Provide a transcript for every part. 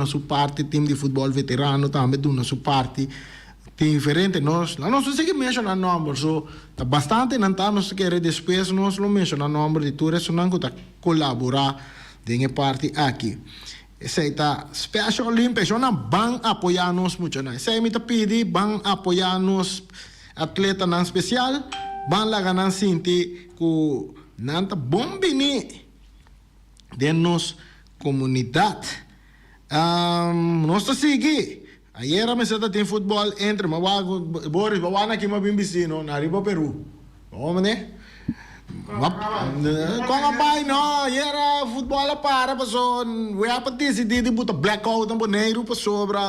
su parte team di football veterano também do nosso parte tem diferente nós lá nós não sei que menciona número so tá bastante não tá nós querer depois nós não menciona número de tudo isso não tá colaborar dengue parte aqui esse tá special Olympics ona bang apoiar nós muito né esse me tá pedi bang apoiar nós atleta não especial bang lá ganan sinti ku nanta bombini de nos comunidade nós seguimos. Ayer me senta tem futebol entre Boris, bawana aqui uma bimbicino na Riba Peru. Vamos né? Com a pai não, ayer futebol para passou, we apa decidir botar blackout no boneiro para sobra,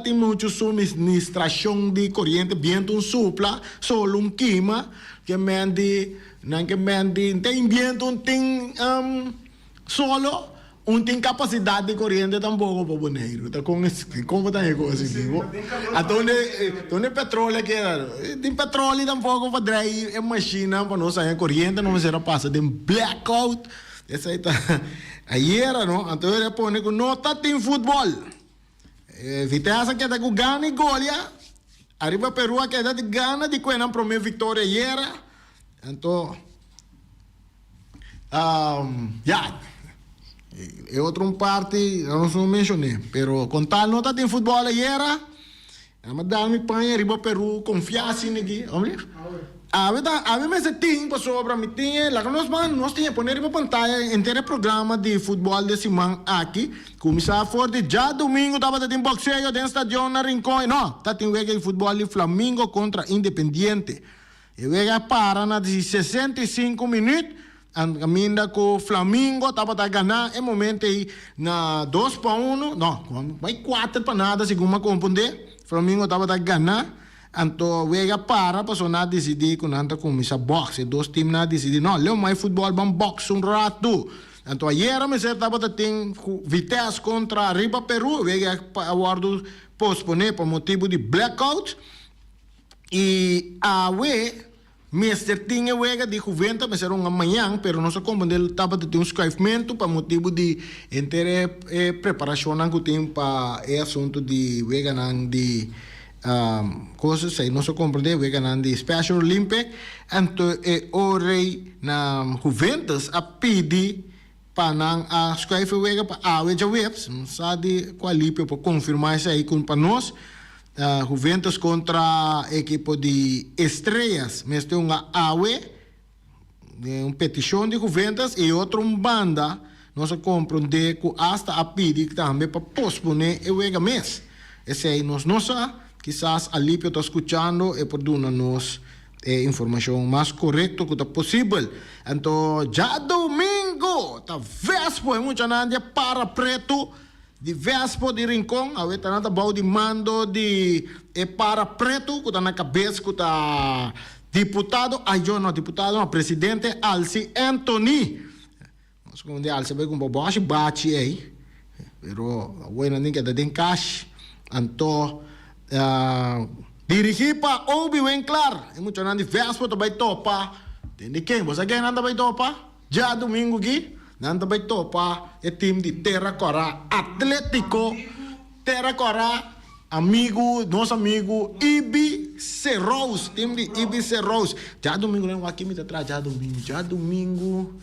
tem muito suministração de corrente, viento supla, solo clima, que mendi, não que mendi, tem viento, tem solo tem capacidade de corrente também para o boneiro. Como está a coisa aqui? Onde petróleo que tem petróleo também para drive a máquina para não sair corrente, não será passa de blackout. Essa aí tá. Ayer não, então ele põe que não tá tem futebol. Vitesse que tá com Gana e Golia. Arriba Peru que tá de Gana de que não promete vitória ayer. Então, é outro parte, eu não mencionei, pero com tal nota tem futebol ayer, mas dá-me panha, riba Peru, confiança aqui, homem? A mim se tem para sobra, me tem, lá que nós tínhamos poner riba pantalla, inteiro programa de futebol de semana aqui, começar forte, já domingo estava tendo boxeio dentro do estádio na Rincón, não, tá tendo futebol de Flamengo contra Independiente, e vega para na 65 minutos, ainda com o Flamengo estava a ganhar em momento aí na 2-1 não, vai 4 para nada segundo me compreender Flamengo estava a ganhar então vega para passou a decidir quando anda começar boxe dois times a decidir não, leu mais futebol vamos boxe rato então ayer me estava a ter Vitesse contra Riba Peru vega aguardo posponer por motivo de blackout e a Mister tinha wega de Juventus, mas era amanhã, pero não se compreende, estava de ter um esclarecimento para motivo de preparação que tem para o assunto de wega de coisas aí, não se compreende, wega de Special Olympic, então ora na Juventus a pedir para a esclarecer wega para a webs, não sabe qual é para confirmar isso aí com para nós. Juventus contra equipo de Estrelas, mas tem uma AWE, uma petição de Juventus e outra banda, nós compreendemos que hasta a pedir também para posponer o Vega mês. Esse aí nós quizás ali eu estou escutando e por dar-nos informação mais correta que possível. Então, já domingo, tá véspera, muita nandia para preto, de Vespo de Rincón, a ver, tá bom de mando de para preto, que está na cabeça, que está deputado, deputado, presidente Alci Anthony. Nós como de Alci, como baixo bate aí, pero a buena ninguém tá tem cash, então dirigir para Obi bem claro, é muito grande Vespo também topa, tem de quem? Você quem anda vai topa? Já domingo aqui. Nanda vai topar o time de Terra Corá Atlético Terra Corá amigo, nosso amigo Ibi Serrous, time de Ibi Serrous. Já domingo não aqui me atrás já domingo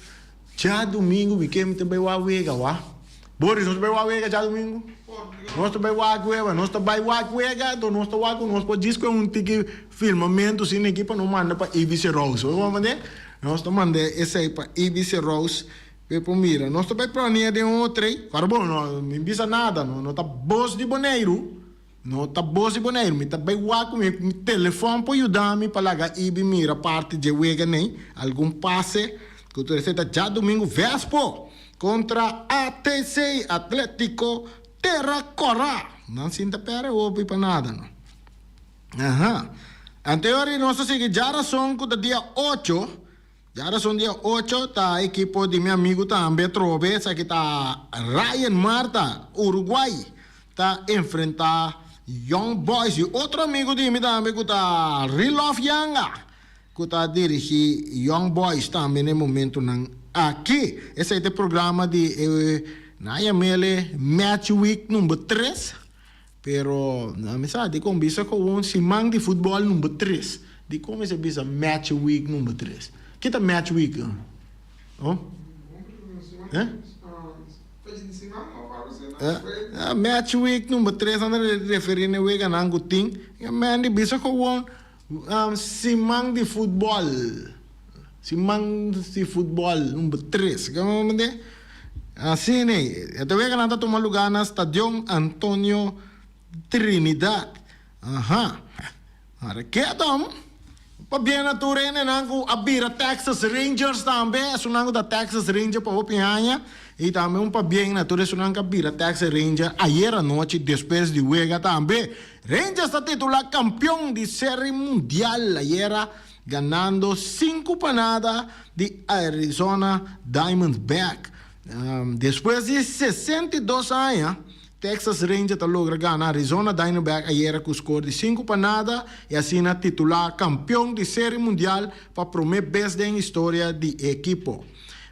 me quer me também o Awega wa. Boris nós também o Awega já domingo. Nós também o Awega, nós também o Awega, do nosso Awega, nós pode disco um tique filmamento sem equipa não manda para Ibi Serrous. Vamos mandar? Nós mandar esse aí para Ibi Serrous. Mira, nós também planeamos de outro, claro, bom, não me visa nada, não tá bolsa de boneiro, me tá bem guaco, me telefone para ajudar-me para lá, e mira parte de wega nem, algum passe, que tu receta já domingo, Vespo, contra ATC, Atlético Terra Corá, não sinta pera ouve para nada, não. Anterior, nós seguimos já são que dia 8, já são dia 8, tá a equipe de meu amigo também trove, essa aqui tá Ryan Marta, Uruguai, tá enfrentar Young Boys, e outro amigo de mim também que tá Rilof Yanga, que tá dirigir Young Boys também no momento aqui. Esse é o programa de naya mele match week número 3, pero me sa di kung bisa ko un simang di football número 3. Di kung bisa bisa match week número 3. Kita match week. Oh? Match week número 3 anda referindo week anang guting. Man di bisa ko un simang di football. Simang di football número 3. Kamu mende? Assim, né? Ito week nanta tumalugan na Stadion Antonio Trinidad. Aha. Araketom. Pabiana turene nangu abira Texas Rangers também. Sunango da Texas Rangers para opinhanya. E também pabien na ture sunango abira Texas Rangers. Ayer a noite, depois de Wega também. Rangers está titular campeão de série mundial. Ayer ganando 5-0 de Arizona Diamondback. Depois de 62 anos, Texas Rangers logra ganhar Arizona Diamondback ayer com o score de 5-0 e assim titular campeão de série mundial para a primeira vez na história da equipe.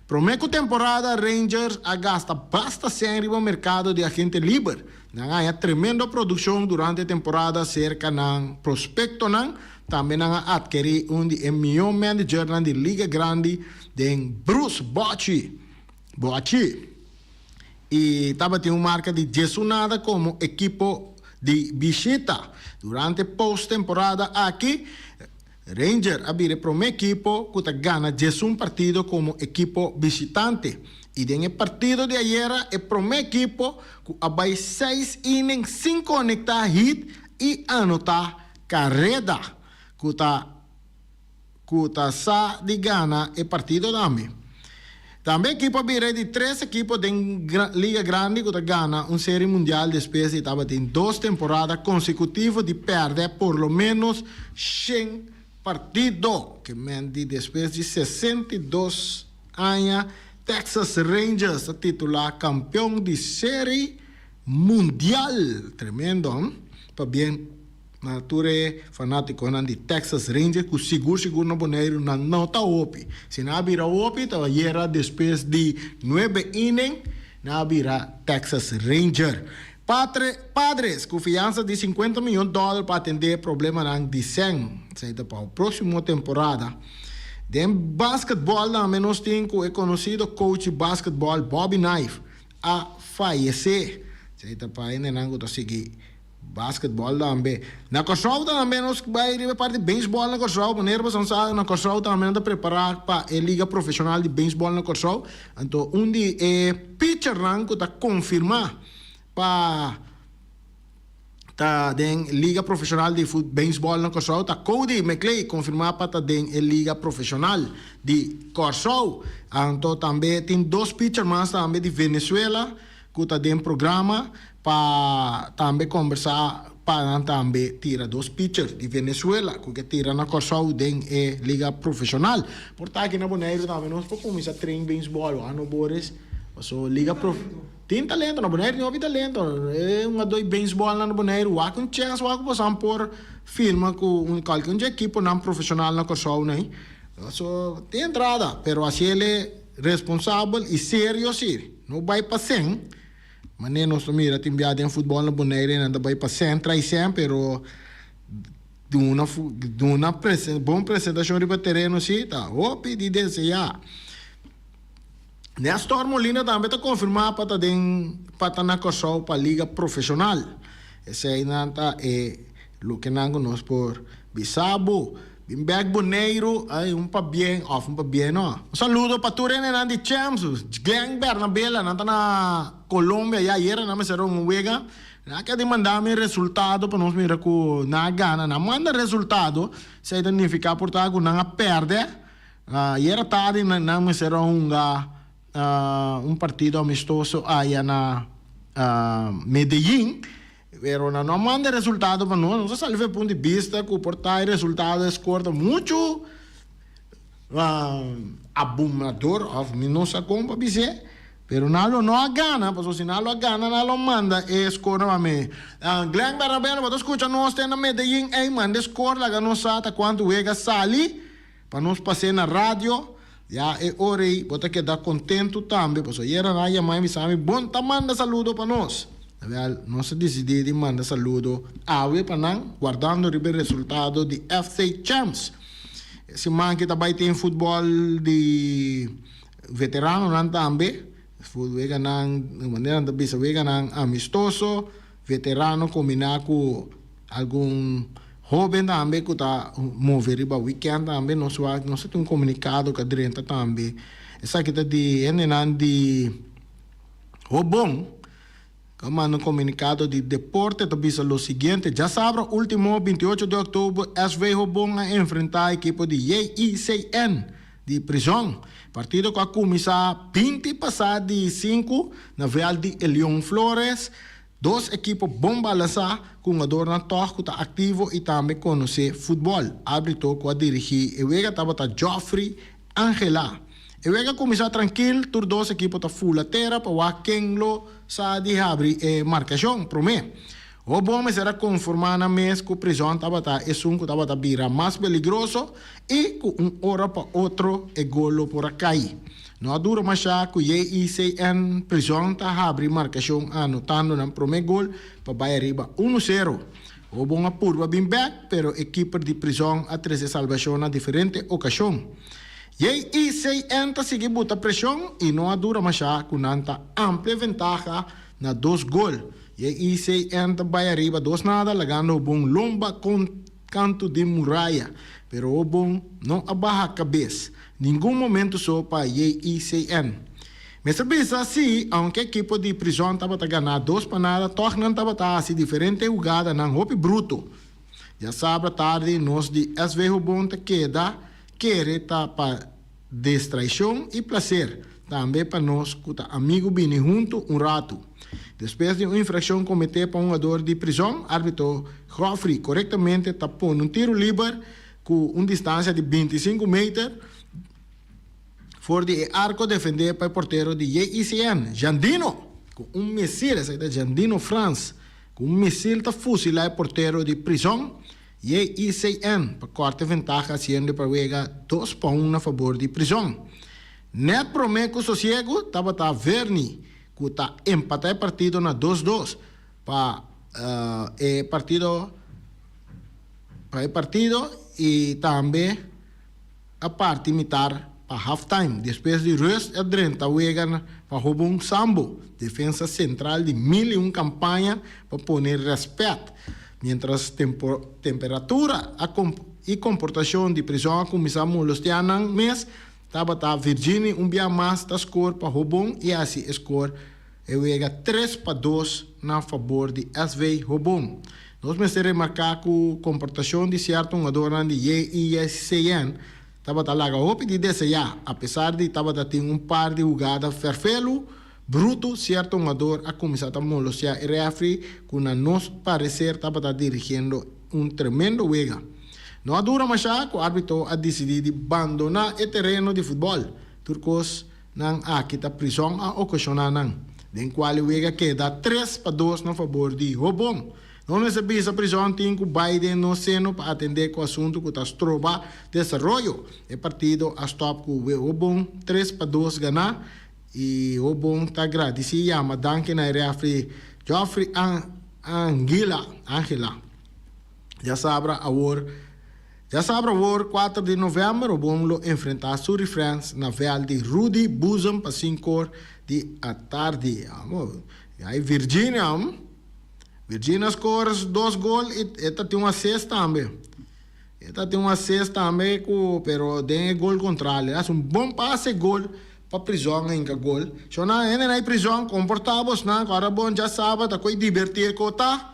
Primeira temporada, Rangers gasta bastante no mercado de agente livre. Ganha tremenda produção durante a temporada cerca ng prospecto ng também adquiri de melhor manager da Liga Grande de Bruce Bochy. E estava tendo marca de Jesunada como equipo de visita. Durante a pós-temporada aqui, Ranger abrir para uma equipo que gana um partido como equipo visitante. E no partido de ayer, é para uma equipo que abai 6 innings, 5 conectar hit e anotar carrera. Que sa de gana é partido também. Também a equipa virou de 3 equipos da Liga Grande que ganha uma série mundial depois de estava em 2 temporadas consecutivas de perder por lo menos 100 partidos. Que mente depois de 62 anos, Texas Rangers titular campeão de série mundial. Tremendo, para bem. Nature fanático de Texas Rangers que seguro no boneiro não está opi. Se não vira opi, então era depois de 9 innings, não vira Texas Rangers. Padres, confiança de $50 milhões para atender problema de 100. Para a próxima temporada. De basquetebol, nós temos o conhecido coach de basquetebol Bobby Knife a falecer. Para ele não conseguir basquetebol também. Na Kosovo também nós vai ir parte de beisebol na Kosovo, maneira para na Kosovo também anda preparar para a liga profissional de beisebol na Kosovo. Então, pitcher rango está confirmar para den liga profissional de beisebol na Kosovo, tá Cody McClay confirmar para den liga profissional de Kosovo. Então, também tem 2 pitchers mais também de Venezuela que está den programa para também conversar para também tirar 2 pitchers de Venezuela que tira na Kosovo den liga profissional. Portanto, aqui na Bonaire também nós podemos começar a treinar beisebol, ano Boris, so liga tem talento na Bonaire, não há talento. É uma dois beisebol na Bonaire, o com chance, o com passam por firma com qualquer equipe não profissional na Kosovo, né? So tem entrada, pero assim ele é responsável e sério, não vai para 100. Mas nós mira tem viado em futebol na Bonaire, não vai para 100, trai 100, pero de uma boa apresentação de terreno, sim, tá? Opi de desejar. Nestor Molina também está confirmado para na Kosovo para a liga profissional. Esse aí não está o que nós por Bissabo, Bimbeg Boneiro, um para bem, não. Um saludo para tu Renan de Champs, Glenn Bernabela, não está na Colômbia, e aí era, não me será wega. Não quer demandar resultado para nós mirar que na gana, não manda resultado, se identificar por tal que não perde. E era tarde, não me será partido amistoso aí na Medellín, pero não manda resultado para nós. Não salve ponto de vista que o portar resultado escorta muito abrumador, não sei como dizer, pero não gana, porque se não gana, não manda e escorta para mim. Glenn Barabella, você escuta nós tem na Medellín, manda escorta, não sabe quanto chega sali para nós passar na rádio. Ya, e ori, bota quedar contento também, pois era na mãe me sabe, bom, tá manda saludo para nós. Nós decidimos mandar saludo awe para nós, guardando o resultado de FC Champs. Esse man que também tem futebol de veterano não também, futebol de maneira de bisa amistoso, veterano combinar com algum jovem também que está mover para weekend também, nós temos um comunicado que adrenta também. Essa aqui está de bom, como um comunicado de deporte, também diz o seguinte: já sabe, último 28 de outubro, SV Hobong a enfrentar a equipe de JICN de prisão. Partido que começa 20 passado de 5 na Real de Elion Flores. Dois equipes bom balançar com a dor na torre que está ativo e também conhecer futebol. Árbitro que a dirigir, e vega estava Joffrey Angela. E vega começar tranquilo, tur dois equipes está full a terra para quem lo sa de abrir marcação, promê. O bom será conformar na mês que a prisão estava que estava vira mais perigoso e com hora para outro e golo por cair. Não dura mais já que o JICN prisão está abrir marcação anotando no primeiro gol para vai arriba 1-0. O bom apurva bem back, pero a equipe de prisão a 13 salvação na diferente ocasião. JICN está seguindo a pressão e não dura mais já com nanta ampla vantagem na 2 gols. JICN está vai arriba 2-0, lagando o bom lomba com canto de muralha, pero o bom não abaja a cabeça. Nenhum momento só para JICN. Mas sabe assim, aunque a equipe de prisão estava a ganhar 2 panadas, torna estava assim diferente jogada na roupa bruto. Já sabe, tarde, nós de SV Hobong queda, querer para distração e prazer. Também para nós, que amigo bem junto rato. Depois de uma infração cometida por um jogador de prisão, árbitro Joffrey corretamente tapou um tiro livre com uma distância de 25 metros. For de arco defender para o porteiro de JICN, Jandino, com um míssil, esse é Jandino France, com um míssil de fuzilar o porteiro de prisão, JICN, para corta vantagem, sendo para vega 2-1 a favor de prisão. Net promeco sossego, estava Verni, que está empatar partido na 2-2, para partido e também a parte imitar para halftime. Depois de rest, adrenta Wegan para Hobong Sambo, defesa central de 1001 campanha para poner respeito. Mientras temperatura e comportação de prisão começamos los tianan mês, estava Virginia dia mais da score para Hobong e assim score e Wega 3-2 na favor de SV Hobong. Nós me remarcar que a comportação de certo jogador de JICN estava talaga hopi de desejar, apesar de estava ter par de jogadas ferfelo, bruto, certo jogador a começar a molostar e refri, que na nos parecer estava dirigindo tremendo jogo. Não dura mais já que o árbitro a decidido abandonar o terreno de futebol, turcos não aqui a prisão a ocasionar não, den qual o jogo queda 3-2 na favor de Hobong. Não recebi essa prisão, tem que Biden no seno para atender com o assunto que está trova desenvolvimento. O partido a stop com o Hobong 3-2 ganhar e o Hobong está agradecido a madanque na refri Joffrey Angela. Já sabe a hora 4 de novembro, o Hobong lo enfrentar Surrey France na Vale de Rudy Bosom para 5 da tarde. Aí Virginia scores 2 gols e esta tem uma cesta também. Pero tem gol contrário. É bom passe gol para prisão em gol. So na prisão comportável, na agora bom já sabe, tá coi divertir cota.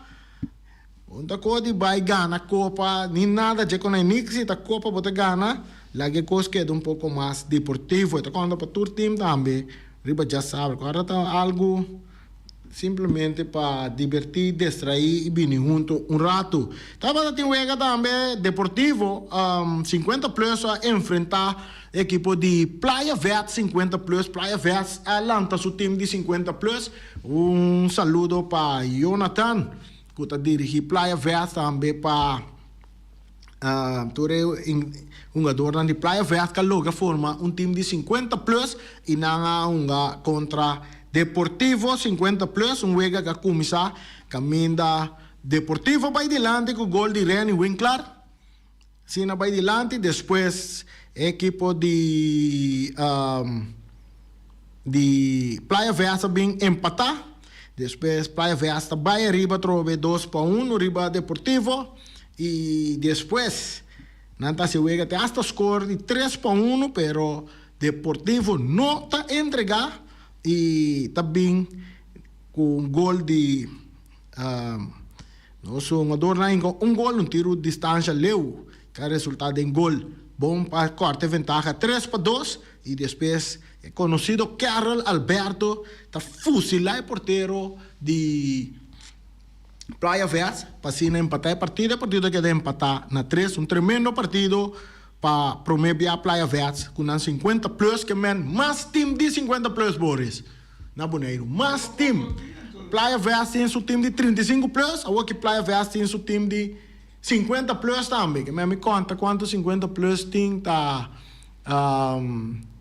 Onde co de vai ganhar copa, nem nada de com a nixi da copa botar ganhar. Lagi cos que é pouco mais deportivo, tá quando para tour team também. Riba já sabe, agora tá algo simplesmente para divertir, distrair e vir junto rato. Estava tendo um também deportivo, 50 plus a enfrentar a equipe de Playa Verde 50 plus. Playa Verde lança seu time de 50 plus. Saludo para Jonathan, que está dirigindo Playa Verde também para un jogador de Playa Verde que logo forma um time de 50 plus e não contra Deportivo 50 plus, juega que começa caminha Deportivo vai delante com o gol de Reni Winkler, Sina vai delante, depois equipo de Playa Verde bem empatar, depois Playa Verde vai arriba trove 2-1 arriba Deportivo e depois Nanta se juega até hasta score de 3-1, pero Deportivo não está entregar e também com gol de nosso jogador um gol, tiro de distância leu, que resultado em gol bom para corte ventaja 3-2 e depois é conhecido Carol Alberto está fuzilar o porteiro de Playa Verde para empatar a partida que deve empatar na 3, um tremendo partido para promover Playa Verde com 50 plus que mais time de 50 plus Boris na Boneiro, mais time Playa Verde tem seu time de 35 plus, ou que Playa Verde tem seu time de 50 plus também, que me conta quanto 50 plus tem tá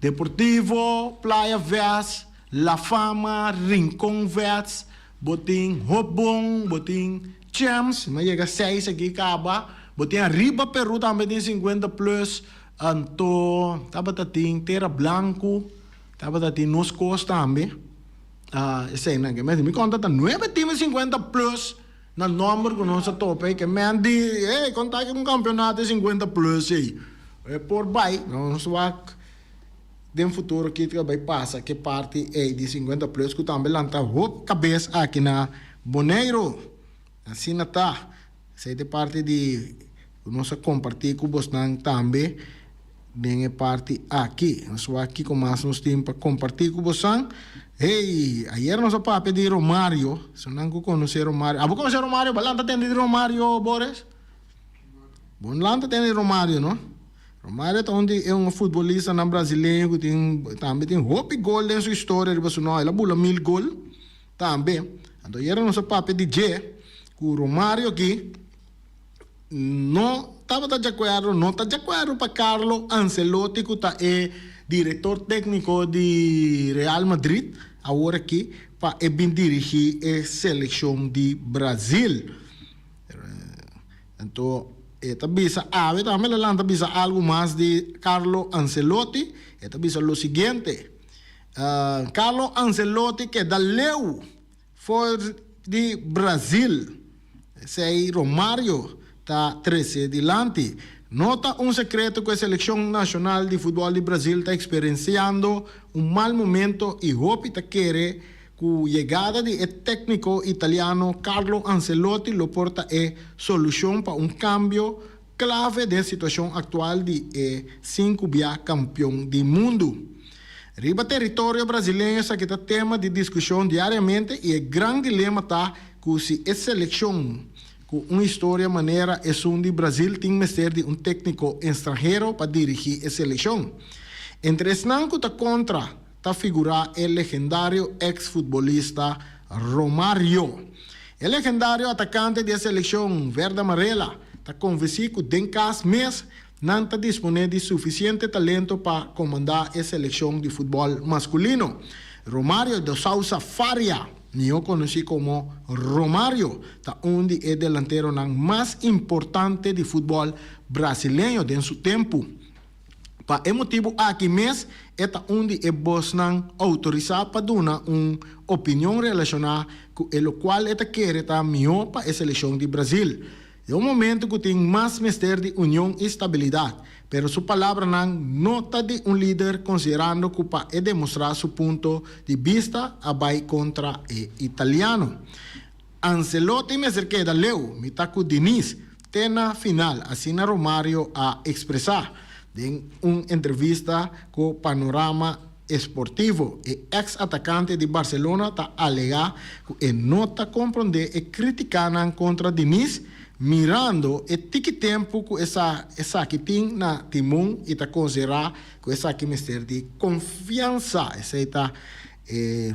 Deportivo, Playa Verde, La Fama, Rincón Verde, botin Hobon, botin Champs, mas chega 6 aqui acaba, botin Arriba Peru também tem 50 plus, Anto, tava tem Terra Blanco, tava tem Nos Coast também. Esse aí, que me conta, 9 times 50 plus na número que nós tope, que me diz, conta que um campeonato de 50 plus aí. Por vai, nós vai, no futuro que vai passar, que parte é de 50 plus, que também lanta cabeça aqui na Boneiro. Assim não tá. Essa é parte de, nós compartilhar com vocês também, nem parte aqui. Nós vamos aqui com mais uns tempos para compartilhar com vocês. Hey, ayer nós vamos pedir Romário. Se não conhecer Romário. Vou conhecer Romário. Balanta tem de Romário, Boris? Balanta tem de Romário, não? Romário é um futebolista brasileiro que também tem hope gol na sua história. Ele bula 1000 gol também. Então, ayer nós vamos pedir G. Com Romário aqui. Não estava de acordo, não está de acordo para Carlo Ancelotti, que é diretor técnico de Real Madrid, agora aqui, para dirigir a seleção de Brasil. Então, também algo mais de Carlo Ancelotti, o seguinte, Carlo Ancelotti, que da Leu, foi de Brasil, sei Romário, está 13 delante. Nota um secreto que a Seleção Nacional de Futebol do Brasil está experienciando mau momento e hope está querer com a chegada do técnico italiano Carlo Ancelotti lo porta solução para cambio clave da situação atual de 5 campeão do mundo. Riba território brasileiro esse é tema de discussão diariamente e o grande dilema está que se a seleção com uma história maneira é onde o Brasil tem que ser de técnico estrangeiro para dirigir a seleção. Entre os que está contra, está figurar o legendário ex-futebolista Romário. O legendário atacante da seleção verde-amarela está convencido que em cada mês não está disponível de suficiente talento para comandar a seleção de futebol masculino. Romário de Sousa Faria, eu conheci como Romário, onde é delantero mais importante de futebol brasileiro de seu tempo. Para esse motivo, aqui mesmo, é onde é Bosnan autorizado para dar uma opinião relacionada com o qual é quer melhor para a seleção de Brasil. É um momento que tem mais mistério de união e estabilidade, mas sua palavra não está de líder considerando que para demonstrar seu ponto de vista abai contra o italiano. Ancelotti me acerquei da Leu, me está com Diniz, tem na final, assim na Romário a expressar em uma entrevista com Panorama Esportivo. O ex-atacante de Barcelona está alegando que não está compreendendo e criticando contra Diniz, mirando o tempo que essa que tem na timão e está considerando que essa que mistério de confiança. Esse está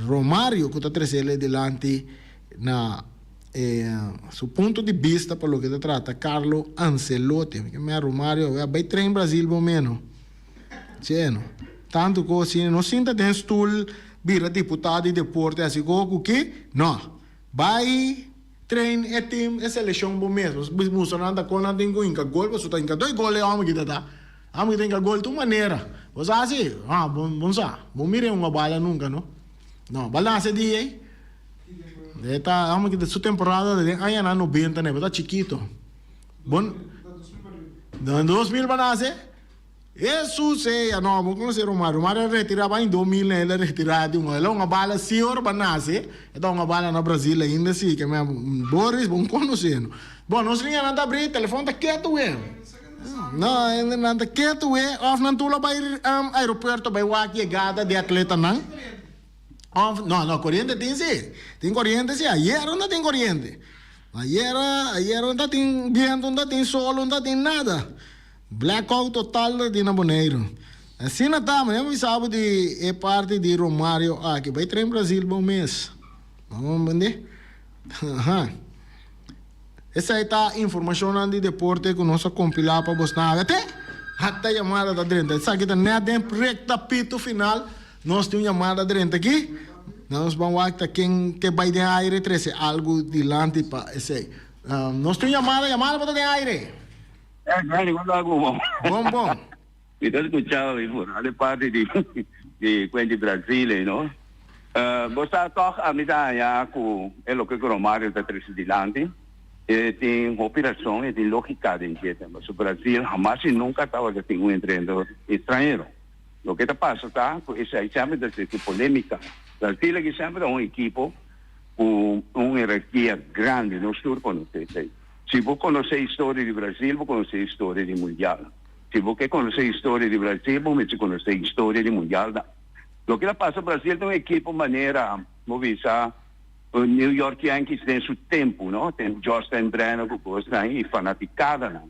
Romário que está trazendo delante na su punto di vista per lo che si tratta Carlo Ancelotti, perché me Romario vai tre in Brasile o meno, cioè, no? Tanto così non senta den stool bira deputati di porte assim como que no vai train e team e seleção bom mesmo musa nada com nada tem inca gol você tá inca dois gols é homem que dá homem tem inca gol de maneira você assim bom mire uma bala nunca não balança de aí tá homem que da sua temporada de aí na 90 né tá chiquito bom 2000 balança Jesus no, mo conosce Romario retirava in 2000 ele retirado uma bala senhor banase então uma bala na Brasília ainda sim que me Boris bom conhecendo bom nós linha nada abrir telefone tá quieto não ainda nada quieto of não tu lá vai aeroporto vai lá chegada de atleta não não corrente tem corrente sim ayer não tem corrente ayer não tem vento não tem sol não tem nada blackout total de Naboneiro. Assim não está, mas eu sabe de parte de Romário que vai ter em Brasil bom mês. Vamos entender? Essa aí tá informação de deporte que nós compilar para você até chamada da direita. Essa aqui tá nem recta pito final. Nós temos chamada direita aqui. Nós vamos ver quem que vai de aire 13 algo dilante para esse aí. Nós temos chamada para de aire. Bom. Então, escuchava a parte de Quente Brasile, não? Você toca a medalha com o que o Romário está trazendo tem operação, tem lógica de dieta. Mas o Brasil jamais nunca estava tendo um treinador estrangeiro. O que está passando está, essa é sempre dessa polêmica. O Brasil é sempre um equipo com uma hierarquia grande, não estou conhecendo. Se você conhecer a história do Brasil, você conhecer a história do Mundial. Se você conhecer a história do Brasil, você conhecer a história do Mundial. O que passa no Brasil tem uma equipe maneira, vamos ver, o New York Yankees tem seu tempo, não? Tem George Steinbrenner, que gosta, e fanaticada, não?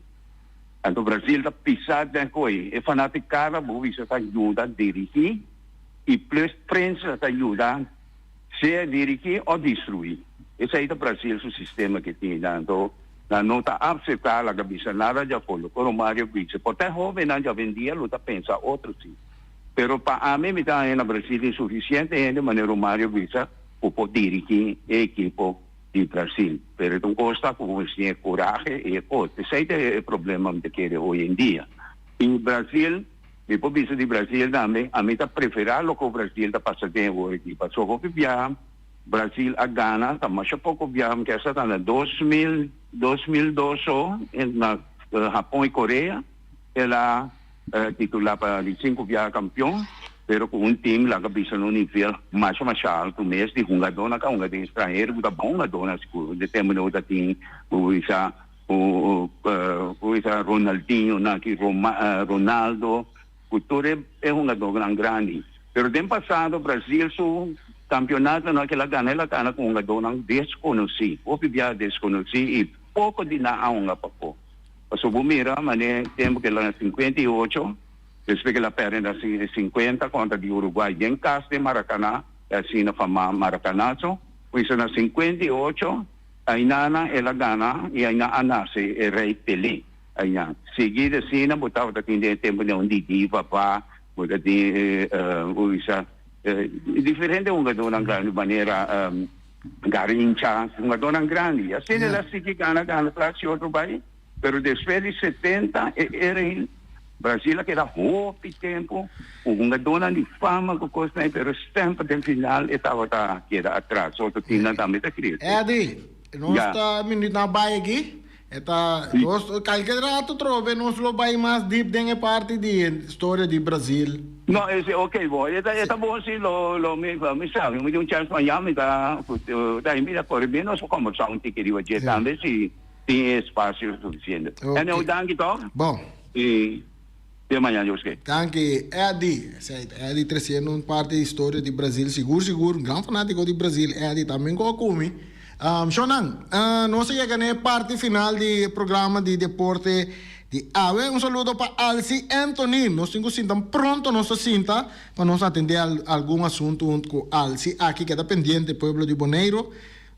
Então o Brasil está pisado em coisa. E fanaticada, vamos ver, está ajuda a dirigir, e plus prensa está ajuda a se dirigir ou destruir. Esse aí é o Brasil, o sistema que tem, então, na nota aceitar a cabeça nada de acordo com o Romário disse porque jovem não já vendia luta pensa outro sim pero para a mim está na Brasil insuficiente de maneira Romário disse o poder dirigir a equipe de Brasil pero então custa com esse coragem e coisa esse é o problema que hoje em dia em Brasil e por isso de Brasil também a mim está preferir o que o Brasil está passando hoje passou com viajar Brasil a Ghana está mais pouco viajar que essa está na 2012 na Japão e Coreia ela titular para de 5 viagens campeão pero com time lá cabeça no nível mais alto mês de jogador na um de estrangeiro que tá bom jogador na de terminou da tem o Ronaldinho na que Ronaldo o Torre é jogador grande pero tem passado Brasil campeonato naquela ela cana com jogador não desconhecido ou via desconhecido e pouco de naanga papo passo bumira mané tempo que lá 58 desde que ela perde na 50 contra de Uruguai em casa de Maracanã assim na fama Maracanazo pois na 58 a Inana ela gana e a Inana se rei Pelé aí seguida assim na botava daqui de tempo de onde diva pa botar de diferente jogador na grande maneira Garincha, jogador na grande assim ela se que gana para se outro país pero depois de 70 era em Brasil que era muito tempo um jogador de fama que coisa pero sempre no final estava que era atrás outro time também está criado Edi nós está menino na baia aqui nós qualquer rato trove nós lo vai mais deep dentro parte de história de Brasil. No, ese okay, boy. Esta bom se lo me sabe, me um chance amanhã me dá mira por menos como só um tiquerio de também se tem espaço suficiente. É não danke toch? Bom. E até amanhã, José. Danke, Edi trazendo parte da história de Brasil, seguro, um grande fanático de Brasil, Edi também come. Shonan, nós chegamos na parte final do programa de deporte de AVE. Um saludo para Alci Anthony. Nós temos que pronto nossa cinta para nós atender algum assunto com Alci aqui que está pendente do Pueblo de Boneiro.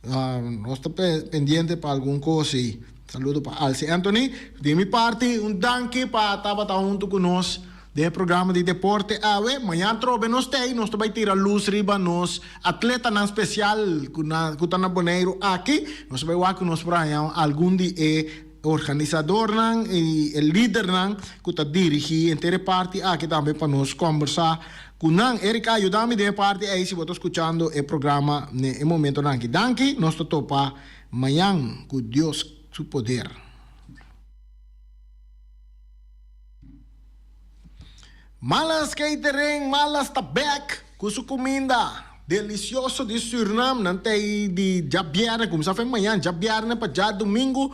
no sta pendiente para algum cosa. Saludo para Alci Anthony. De minha parte, danke para estar junto conosco do programa de deporte. Amanhã trove nós vai tirar luz riba nos atleta na especial que está na Bonaire aqui. Nós vai lá com nós para algum dia organizador e o líder que está dirigindo inteira parte aqui também para nós conversar com Erika ajuda-me de parte aí se você escutando o programa no momento aqui. Danke, nós topa amanhã com Deus su poder. Malas catering, malas tabak, com sua comida delicioso de Suriname, nante de jabiarne, como se faz amanhã, jabiarne para já domingo,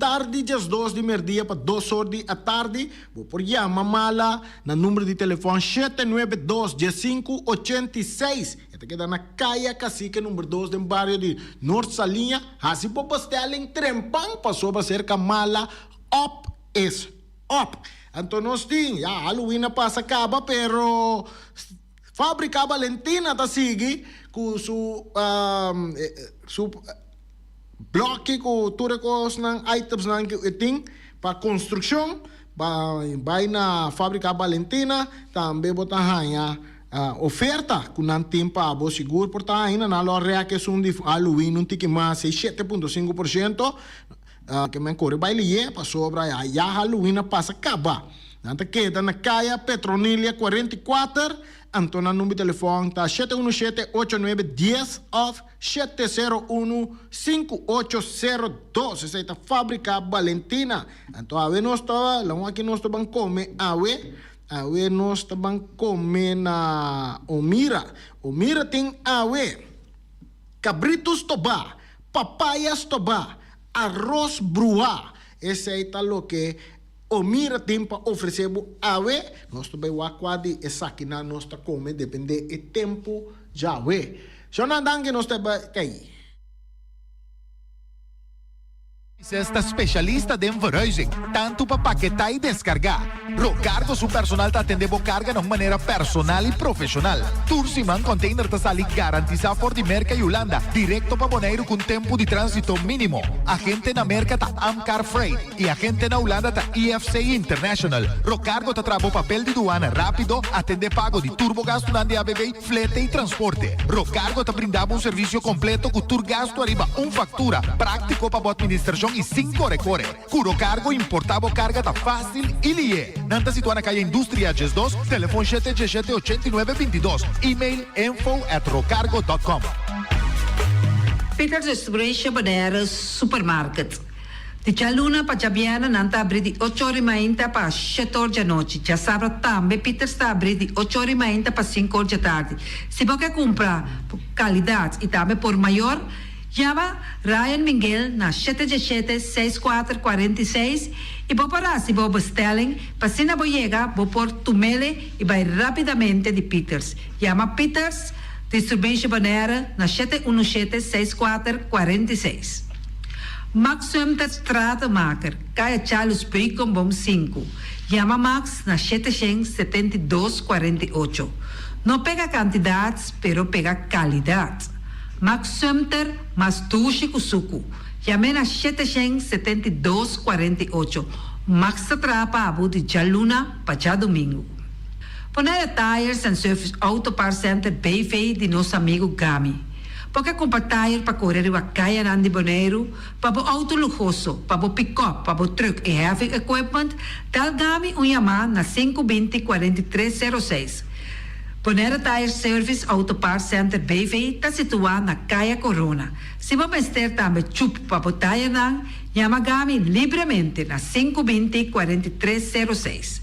tarde das 2 de meio-dia para 2 horas da tarde, vou por chama mala na número de telefone 792-1586. Esta queda na Caia Cacique, número 2 do bairro de Norte Salinha, assim por pastel em Trempang, passou para ser mala up is up. Então nós tínhamos, Halloween passa acaba, pero Fábrica Valentina ta sige ku su bloque ku turekos ng items ng iting pa construction by na Fábrica Valentina tambe botahanya oferta ku nan timpa bo seguro por taina na lo rea que sun di Halloween un tiki mas 7.5% que me corre baile pa sobra ya Halloween passa acaba. Nanta queda na Caia Petronilia 44. Antona número de telefone tá 717-8910 of 701-5802. Essa é a Fábrica Valentina. Então, a nós estava, lá aqui nós estamos comer, nós estamos comer na Omira. Omira tem cabritos toba, papayas toba, arroz bruá. Esse aí tá o que Omira tempo oferecemos nós também o aquadi e sakina nós tá come depende do tempo já só não dá que nós tá aí. Esta specialista de verhuizing, tanto para paquetar e descargar. Rocargo su personal te atende bo carga de maneira personal e profissional. Tursiman container te sali garantiza por di Merca e Holanda, directo para Bonaire com tempo de trânsito mínimo. Agente na Merca ta Amcar Freight e agente na Holanda ta EFC International. Rocargo te trabo papel de duana rápido, atende pago de turbogasto de ABB, flete e transporte. Rocargo te brindava serviço completo com turgasto arriba factura, prático para administração e 5 recore. Curo cargo importavo carga ta fácil e lie. Nanta situada na calle Industria Ges 2, telefone 717-8922, e-mail info@rocargo.com. Peters Distribution Bonaire Supermarket. Di Cialuna pa Giabiana nanta abri di 8 ore mainta pa 7 ore di notte. Già sabra tambe Peter sta abri di 8 ore mainta pa 5 ore di tardi. Si può che compra qualità e tambe por maior, llama Ryan Miguel na 717-6446 e può pararsi per bestelling, passina boiega, può por tumele e vai rapidamente di Peters. Chiama Peters Distribution Bonaire na 717-6446. Max Sumter Stratenmaker, Kaya Charles Bacon Bom 5. Llama Max na 772-48. Não pega quantidades, pero pega qualidade. Max Sumter, mas tushi kusuku. Llame na 772-48. Max Trapa Abu de Jaluna, para domingo. Bonaire Tires and Service Auto Part Center BV de nosso amigo Gami. Porque comprar tire para correr a caia de Bonaire, para o auto luxuoso, para o pick-up, para o truck e heavy equipment, tal Gami chamar na 520-4306. Bonaire Tire Service Auto Part Center BV está situado na Caia Corona. Se você ter também chup para o tire, chama Gami livremente na 520-4306.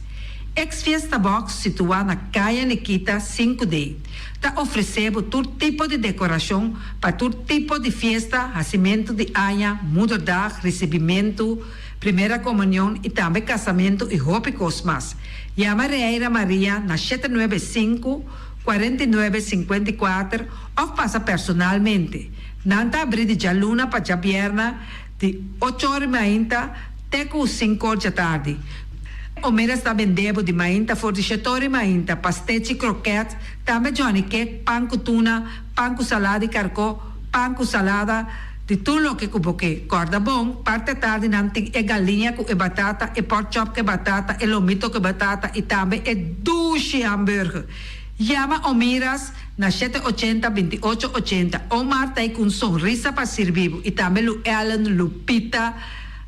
Ex-Fiesta Box, situada na Caia Nikita 5D, está oferecendo todo tipo de decoração para todo tipo de festa, nascimento de anha, mudança, recebimento, primeira comunhão e também casamento e hobby cosmas. Llama Reira Maria na 795-4954 ou passa personalmente. Nanta abrir de Jaluna para Jabierna de 8 horas mainta até 5 horas da tarde. O mera está vendendo de mainta, fordichetori mainta, pastete croquete, também Johnny cake, pão com tuna, pão com salada e carcó, pan com salada, de tudo que kuboke. Corda bom, parte tarde nanting e galinha com e batata, e pork chop com batata, e lomito com batata, e também e douche hambúrguer. Llama o miras na 780-2880. Omar tá aí com sonrisa para servir. E também o Ellen, Lupita,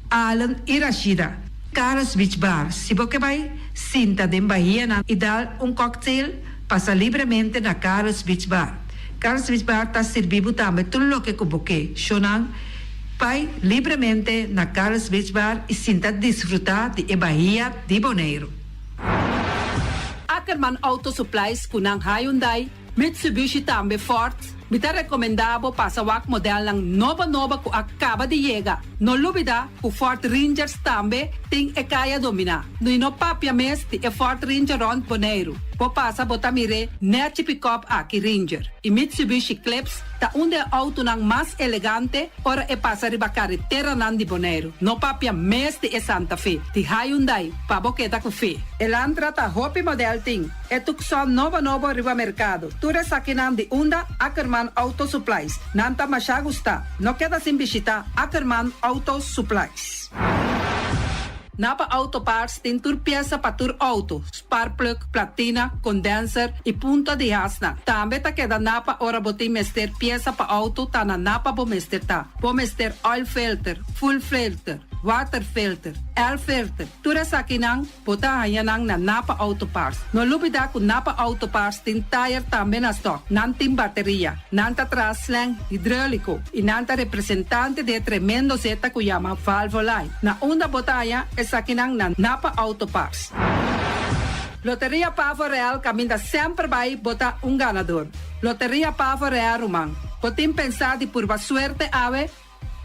Alan e Rashida. Carlos Beach Bar. Se você vai sinta de Bahia e dar cocktail, passa livremente na Carlos Beach Bar. Carlos Beach Bar está servindo também tudo o que você quer. Vai livremente na Carlos Beach Bar e sinta desfrutar de Bahia de Bonaire. Ackerman Auto Supplies kunang Hyundai, Mitsubishi tambe Ford. Mita recomendabo pasawak model ng nova ku acaba de llegar. No lubida ku Ford Rangers tambe ting e kaya domina. No ino papia mes ti e Ford Ranger rond Bonaire. Po pasa botamire neti pick-up aki Ranger. I Mitsubishi Clips ta unde auto ng mas elegante ora e pasa riba carretera nandi Bonaire. No papia mes ti e Santa Fe. Ti Hyundai paboketa ku fe. Elantra ta hopi model ting. E tukson nova riba mercado. Ture sakinan di unda Ackerman Auto Supplies. Nanta masya gusta. No queda sin visita Ackerman Auto Supplies. Napa Auto Parts tem tur pieza para tur auto, spark plug, platina, condenser e punta de asna. Também tá queda Napa ora botim mester pieza para auto tá na Napa bo mester tá. Bo mester oil filter, full filter, water filter, air filter. Tura sa kinang bota hayanang na Napa Auto Parts. No lubida ku Napa Auto Parts tin tire também na stock. Nantin bateria, nanta traslang hidráulico e nanta representante de tremendo zeta ku llama Valvoline. Na onda botaya sa kinang na Napa Auto Parts. Loteria Pavo Real caminda sempre vai botar ganador. Loteria Pavo Real Rumang. Potim pensar de por suerte ave,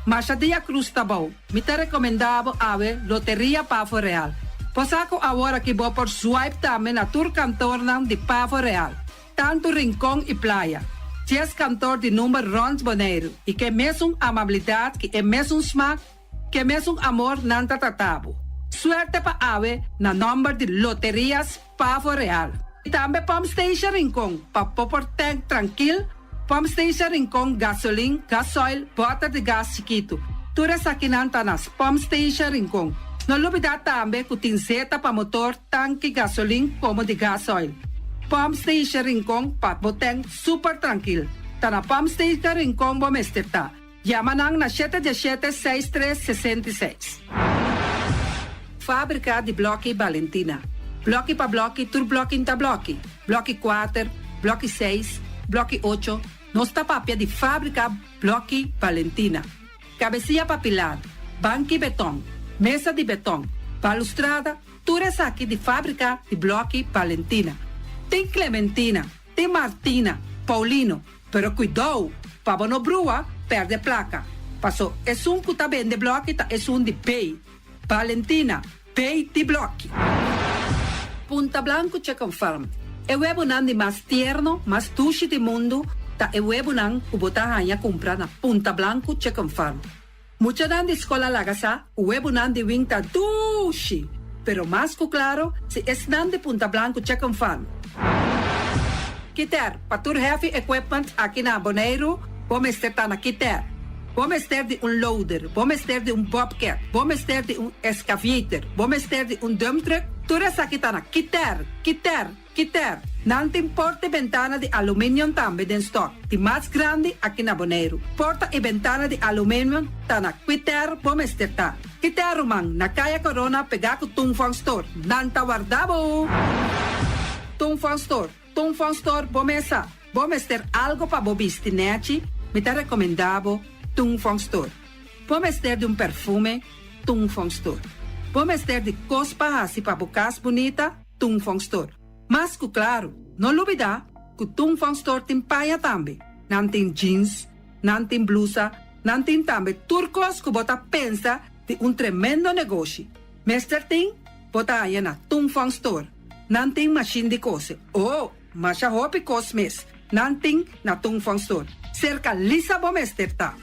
mas a dia cruz tá bom. Me te recomendavo ave Loteria Pavo Real. Posaco agora que vou por swipe também na tour cantor de Pavo Real. Tanto rincão e playa. 10 cantor de número Rons Bonaire. E que mesmo amabilidade, que é mesmo smack, que mesmo amor nanta tatabo. Suerte pa ave na number de Loterias Pavo Real. E também Pump Station Rincon, pa popor tank tranquil, Pump Station Rincon gasolina, gasoil, bota de gas chiquito. Tura sakinanta nas Pump Station Rincon. No lubida também ku tinseta pa motor, tanque gasolina como de gasoil. Pump Station Rincon pa boteng super tranquil. Ta na Pump Station Rincon bo mesterta. Yamanang na 717-6366. Fábrica de Bloque Valentina. Bloque pa bloque, tur bloque inta bloque. Bloque 4, bloque 6, bloque 8. Nossa papia de fábrica Bloque Valentina. Cabecilla papilada, banque betão, mesa de betão, balustrada, tudo isso aqui de fábrica de Bloque Valentina. Tem Clementina, tem Martina, Paulino, pero cuidado, para não brua, perde placa. Passou, é um que tá bem de bloque, tá, é um de pay. Valentina, pay de bloque. Punta Blanco Chicken Farm. É o webo de mais tierno, mais tushi do mundo, tá é o webo que botahanha comprar na Punta Blanco Chicken Farm. Mucha de escola lagasa, o webo de winta tushi, pero mais que claro, se é de Punta Blanco Chicken Farm. Kiter, para tur heavy equipment aqui na Bonaire, vamos estar na Kiter. Vamos ter de loader, vamos ter de bobcat, vamos ter de excavator, vamos ter de dump truck. Tudo isso aqui está na Kiter. Não tem porta e ventana de alumínio também em stock. De mais grande aqui na Bonaire. Porta e ventana de alumínio está na Kiter, vamos ter tá. Kiter, Romang, na Kaya Corona, pegar com Tungfang Store. Nanta guardabo. Tungfang Store, vamos ter algo para bobistinete. Me te recomendavo Tungfang Store. Vamos ter de perfume, Tungfang Store. Vamos ter de cospa assim para bocas bonita, Tungfang Store. Mas que claro, não olvidar que Tungfang Store tem paia também. Não tem jeans, não tem blusa, não tem também turcos que bota pensa de tremendo negócio. Mester tem, bota aí na Tungfang Store. Não tem machine de cose. Oh, mas a roupa cosmes. Não tem na Tungfang Store. Cerca Lisa Bomester tá.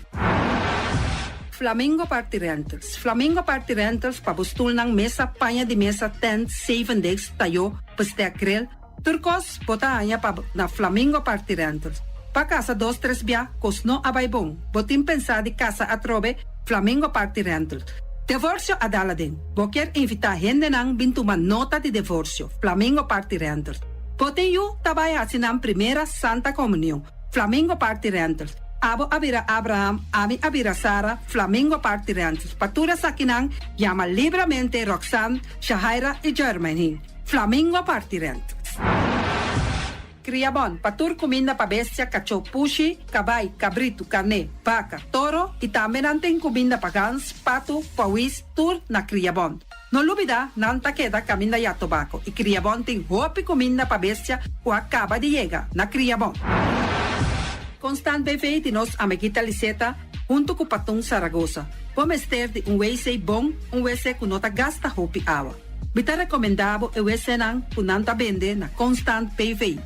Flamingo Party Rentals. Flamingo Party Rentals para bustul ng mesa, panha de mesa, tent, 7 days, tayo, paste akrel. Turcos, bota anya pa na Flamingo Party Rentals. Pa casa 2-3 bia, cos no abay bom. Botin pensa di casa atrobe, Flamingo Party Rental. Divorcio adaladin. Boker invita gente nang bintuman nota di divorcio. Flamingo Party Rental. Botin yu tabay hasinang primera Santa Comunión. Flamingo Party Rental. Abo abira Abraham, ami abira Sara, Flamingo Party Rentals. Patura sakinang, llama libremente Roxanne, Shahaira y Germaine. Flamingo Party Rentals. Criabon, patur comida pa bestia, cachorro, pushi, cabay, cabrito, carne, vaca, toro y también anten comida pa gans, pato, pawis, tur na criabon. No lubida, nanta queda camina ya tobacco y criabon ten hopi comida pa bestia o acaba de llegar na criabon. Constant BV de nos amiguita Liseta, junto com Patung Zaragoza. Vamos ter de WC bom, WC que nota gasta hopi água. Bita recomendado o WC nan kunanta bende na Constant BV.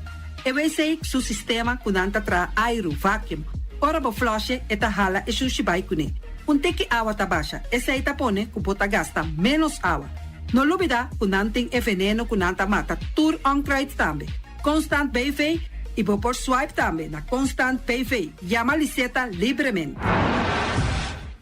O WC su sistema kunanta tra aero vacuum. Ora bo flush eta hala e sushibai kune. Teki água tabasha, essa aí tapone kupota gasta menos água. No lubida kunanting e veneno kunanta mata tur on krait tambe. Constant BV e vou por swipe também na Constant PV. Llama Liseta livremente.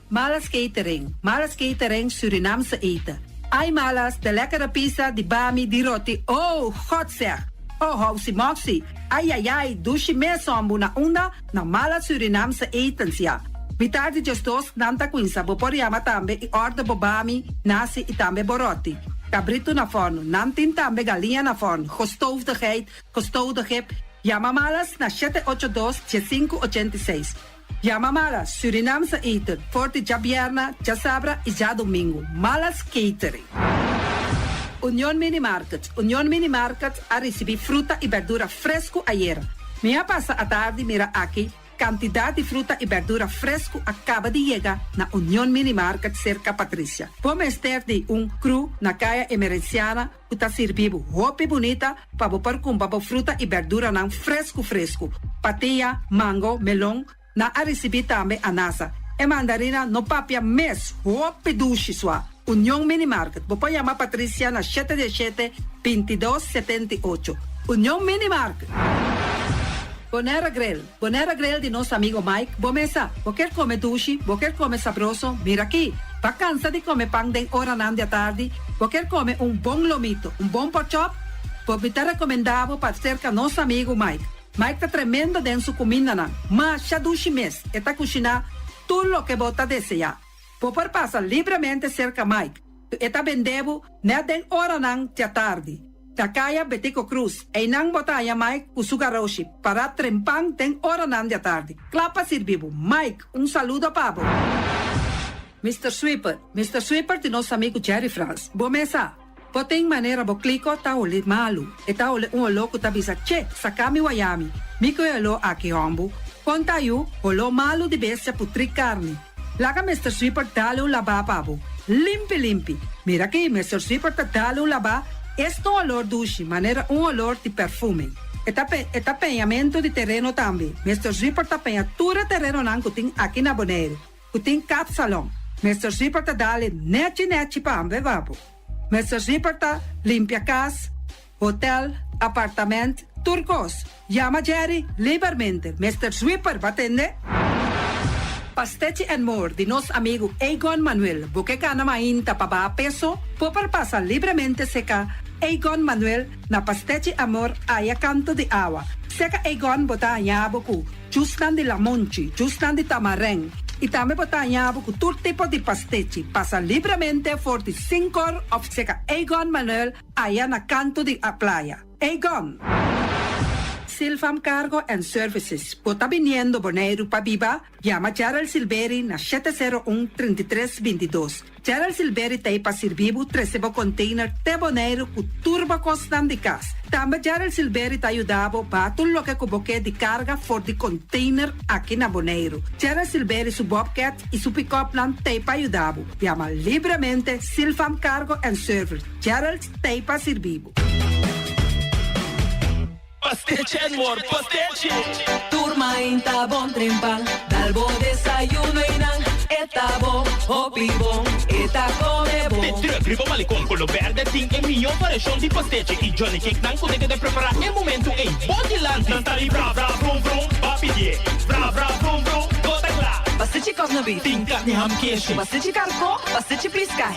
Malas catering Surinamse eten. Ai malas, de lekkere pizza, di bami, di roti. Oh, god zeg. Oh, housie moxie. Ai, dushi me sombu na unda na malas Surinamse etens ja. Vitardi gestos nanta quinsa, vou por llama também e orda bobami, nasi e também boroti. Cabrito na forno, nantin também galinha na forno. Gestoofdigheid, gestoodigheid. Llama malas na 782-586. Llama malas, Surinamse eten, forte já bierna, já sabra e já domingo. Malas catering. Union Mini Market a receber fruta e verdura fresco ayer. Minha passa a tarde mira aqui, quantidade de fruta e verdura fresco acaba de chegar na Union Mini Market cerca Patrícia. Vamos ter de cru na caia emergenciana que está servindo roupa bonita para botar com fruta e verdura não fresco. Patia, mango, melão, na a receber também anasa. E mandarina no papia mes, roupa duche sua. Union Mini Market. Vou chamar Patrícia na 717-2278. Union Mini Market. Bonera Grill de nosso amigo Mike. Bomesa, quer comer duche, quer comer sabroso, mira aqui. Vacança de comer pão de hora nan da tarde, quer comer bom lomito, bom pork chop, vou te recomendado para cerca nosso amigo Mike. Mike tá tremendo dentro sua comida nan, mas já duche mes, eta cozinhar tudo o que bota desejar. Vou passar livremente cerca Mike, eta vendebo na den hora nan da tarde. Takaya Betico Cruz, e nang botaya Mike Usugaroshi, para trempang ten hora nan da tarde. Clapa sirvivo. Mike, saludo pabo. Mr. Sweeper de nosso amigo Jerry France. Bomesa, potem maneira bo clico ta ole malu. E ta ole louco ta bisa, che, sakami wayami. Miko elo aki hombu. Conta yu, olo malu di bestia putri carne. Laga Mr. Sweeper dale laba pabo. Limpi. Mira aqui, Mr. Sweeper ta dale laba. Este olor duche, maneira olor de perfume. Eta penhamento de terreno também. Mr. Zipper ta penha tura terreno nan kuting aqui na Bonaire. Kuting cat salon. Mr. Zipper ta dale neti pa ambe vapo. Mr. Zipper ta limpia casa, hotel, apartamento, turcos. Llama Jerry livremente. Mr. Zipper va atende. Pastete and More de nosso amigo Egon Manuel. Porque cana mainta pa ba peso, popar passa livremente seca Egon Manuel na Pastete Amor aya canto de agua. Seca Egon bota nyabo ku justan de lamonchi, justan de tamareng. E também bota nyabo ku todo tipo de pastete. Passa livremente for the 5 horas of seca Egon Manuel aya na canto de a playa. Egon. Silfam Cargo and Services. Bota viniendo Bonaire pa Biba, llama Gerald Silveri na 701-3322. Gerald Silveri tem pa servibo 13 container te Bonaire ku turbo constant de cas. Também Gerald Silveri te ajudavo pa tudo lo que cuboque de carga for de container aqui na Bonaire. Gerald Silveri su Bobcat e su pick-up plan te pa ajudavo. Llama livremente Silfam Cargo and Services. Gerald te pa servibo. Pastete and More, pastete. Turma inta bon trempal, dalbo desayuno inang, eta bon, hopi bon, eta come bon. De terug, ribo malicom, color verde, ting e milhão variação de pastete. E Johnny Cake não consegue de preparar em momento em Bodyland. Tanta li bra bra brum brum, papi papidie. Bra bra brum brum, bota lá. Bastante carne beef. Tingkat ni ham keshi. Bastante carco, bastante pisca.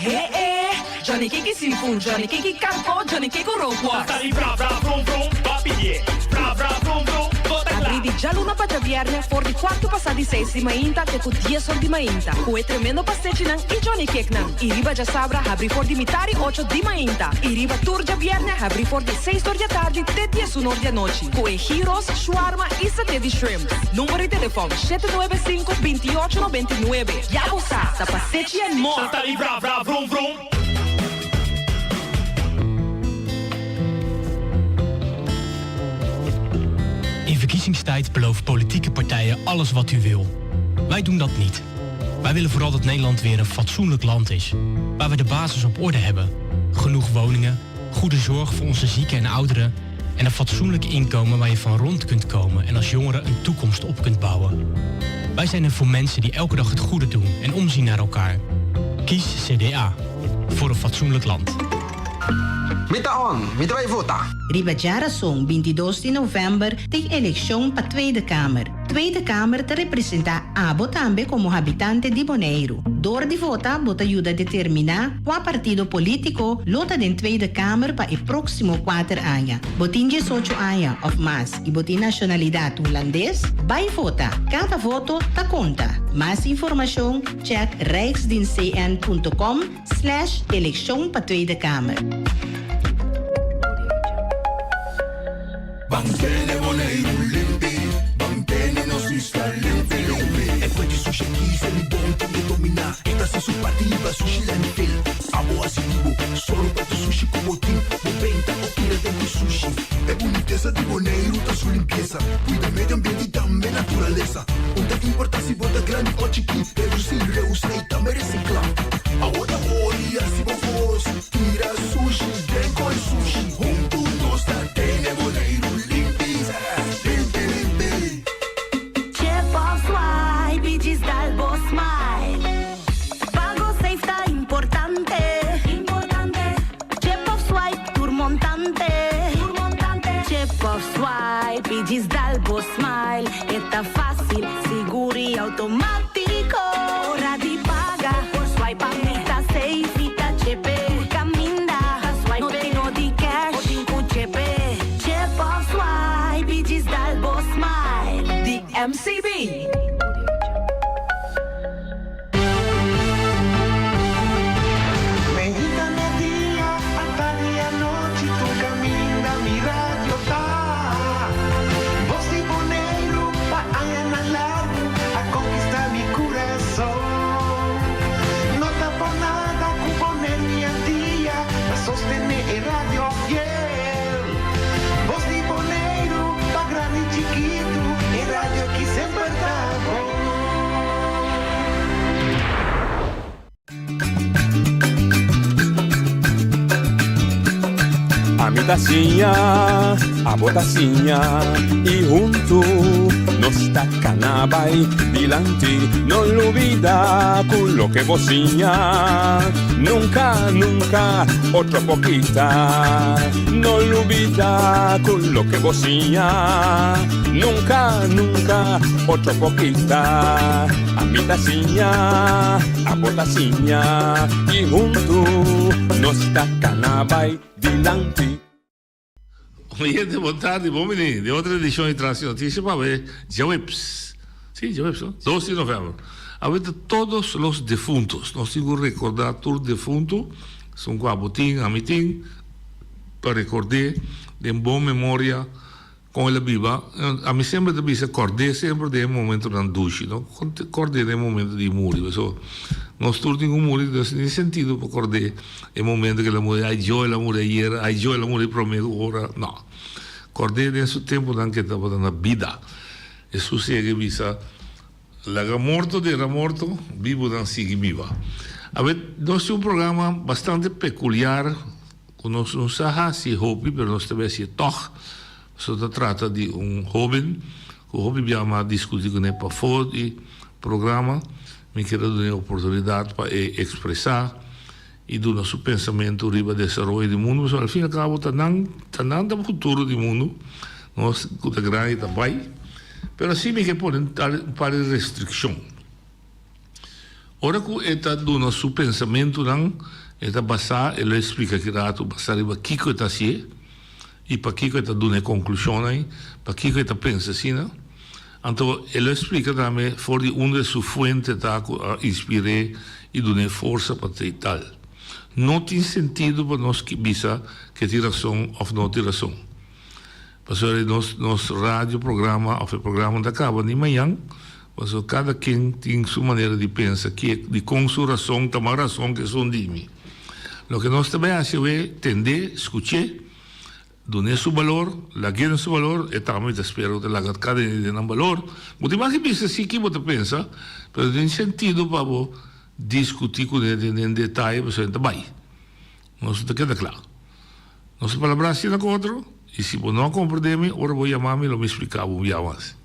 Johnny Kiki Seafood, Johnny Kiki Carco, Johnny Kiki Roquas. Tali bra bra brum brum, papidie. Bra bra brum brum, bota lá. Abri di già luna para viernes, for di quarto passati 6 di mainta, te cu 10 ore di mainta. Cu tremendo passetti nan, i Johnny Cake nan. I riba già sabra, abri for di mitari 8 di mainta. I riba tour già viernes, abri for di 6 ore di tardi, te 10 ore di noci. Cu gyros, shawarma e satè di shrimp. Numero di telefono 795-2899. Ya sa passetti and more. Tali bra bra brum brum. In verkiezingstijd beloven politieke partijen alles wat u wil. Wij doen dat niet. Wij willen vooral dat Nederland weer een fatsoenlijk land is. Waar we de basis op orde hebben. Genoeg woningen, goede zorg voor onze zieken en ouderen... en een fatsoenlijk inkomen waar je van rond kunt komen... en als jongere een toekomst op kunt bouwen. Wij zijn er voor mensen die elke dag het goede doen en omzien naar elkaar. Kies CDA. Voor een fatsoenlijk land. Mita vai votar. Ribajara song 22 de november tem eleição para Tweede Kamer. Tweede Kamer te representa Abo também como habitante de Bonaire. Door de vota, bota ajuda a determinar qual partido político lota de Tweede Kamer para o próximo 4 anos. Botin 18 anos of mais e botin nacionalidade holandês, vai vota. Cada voto ta conta. Mais informação, check rijksdienstcn.com/eleição para Tweede Kamer. Bangkene Bonaire limpi, bangkene nos vista limpi. E poi di sushi chi se li bonti e domina. Esta se su pativa sushi landfill. Amo asitivo, solo per tu sushi como team. Moventa o tira dentro sushi. E boniteza de Bonaire, tá su limpieza. Cuida medio ambiente e também naturaleza. Onde que importa se bota grande ou chiquinho. Reduzir, reusar e também reciclar. Agora olha se vos tira sushi, vem com sushi. Juntos nós tá tendo Bonaire. Diz Dalbo Smile, está fácil, seguro e automático. Hora de pagar, por swipe a meta safe e tá chepe. Caminda, no tenho de cash, o dinco chepe. Chip of swipe, diz Dalbo Smile. The MCB. Tacinha, a botacinha e junto nos tacanabay dilante, no olvida con lo que vocinha, nunca, nunca, otro poquita, no olvida con lo que vocinha, nunca, nunca, otro poquita, a mi tacinha, a botacinha e junto nos tacanabay dilante. Oye, boa tarde, bom menino. De outra edição de Trânsito Notícias para ver Jaweps. Sim, Jaweps, 12 de novembro. A ver todos os defuntos. Nós temos que recordar todos os defuntos. São com a botim, a mitim, para recordar de boa memória com ela viva. A mim sempre também se acordei sempre de momento na ducha, não? Acordei de momento de morrer. Nós todos temos morrer nesse sentido para acordar o momento que ela morreu. Ai, eu ela morreu ayer, ai, eu ela morreu primeiro hora. Não. Acordei nesse tempo que estava na vida. Isso segue visa. Laga morto, era morto, vivo dan sigue viva. A ver, nós temos programa bastante peculiar. Nós não sabemos se é hobby, mas nós também se é toch. Se trata de jovem. O hobby viama discutir com ele para fora do programa. Me quero dar a oportunidade para expressar e do nosso pensamento riba desenvolvimento do mundo, mas ao fim e ao cabo está no futuro do mundo, nós com a grande trabalho, Pero sim que ponen para restrição. Ora que está dando seu pensamento não, está basar, ele explica que rato basar em que está assim, e para que está dando conclusão aí, para que está pensa assim, não? Então ele explica também for de onde sua fonte está a inspirar e dar força para tal. Não tem sentido para nós que bisa que tem razão ou não tem razão. Porque nosso rádio programa, ou o programa da acaba de manhã, porque cada quem tem sua maneira de pensar, que de com sua razão, tomar razão que são de mim. O que nós também fazemos é entender, escutar, dar seu valor, largar seu valor, e também espero que largar cada um de valor. Mas mais que pensa assim que você pensa, mas tem sentido para discutir com ele em detalhe, mas então vai. Nós está queda claro. Nós falamos assim com outro, e se você não compreende, ora vou chamar-me e me explicar um dia mais.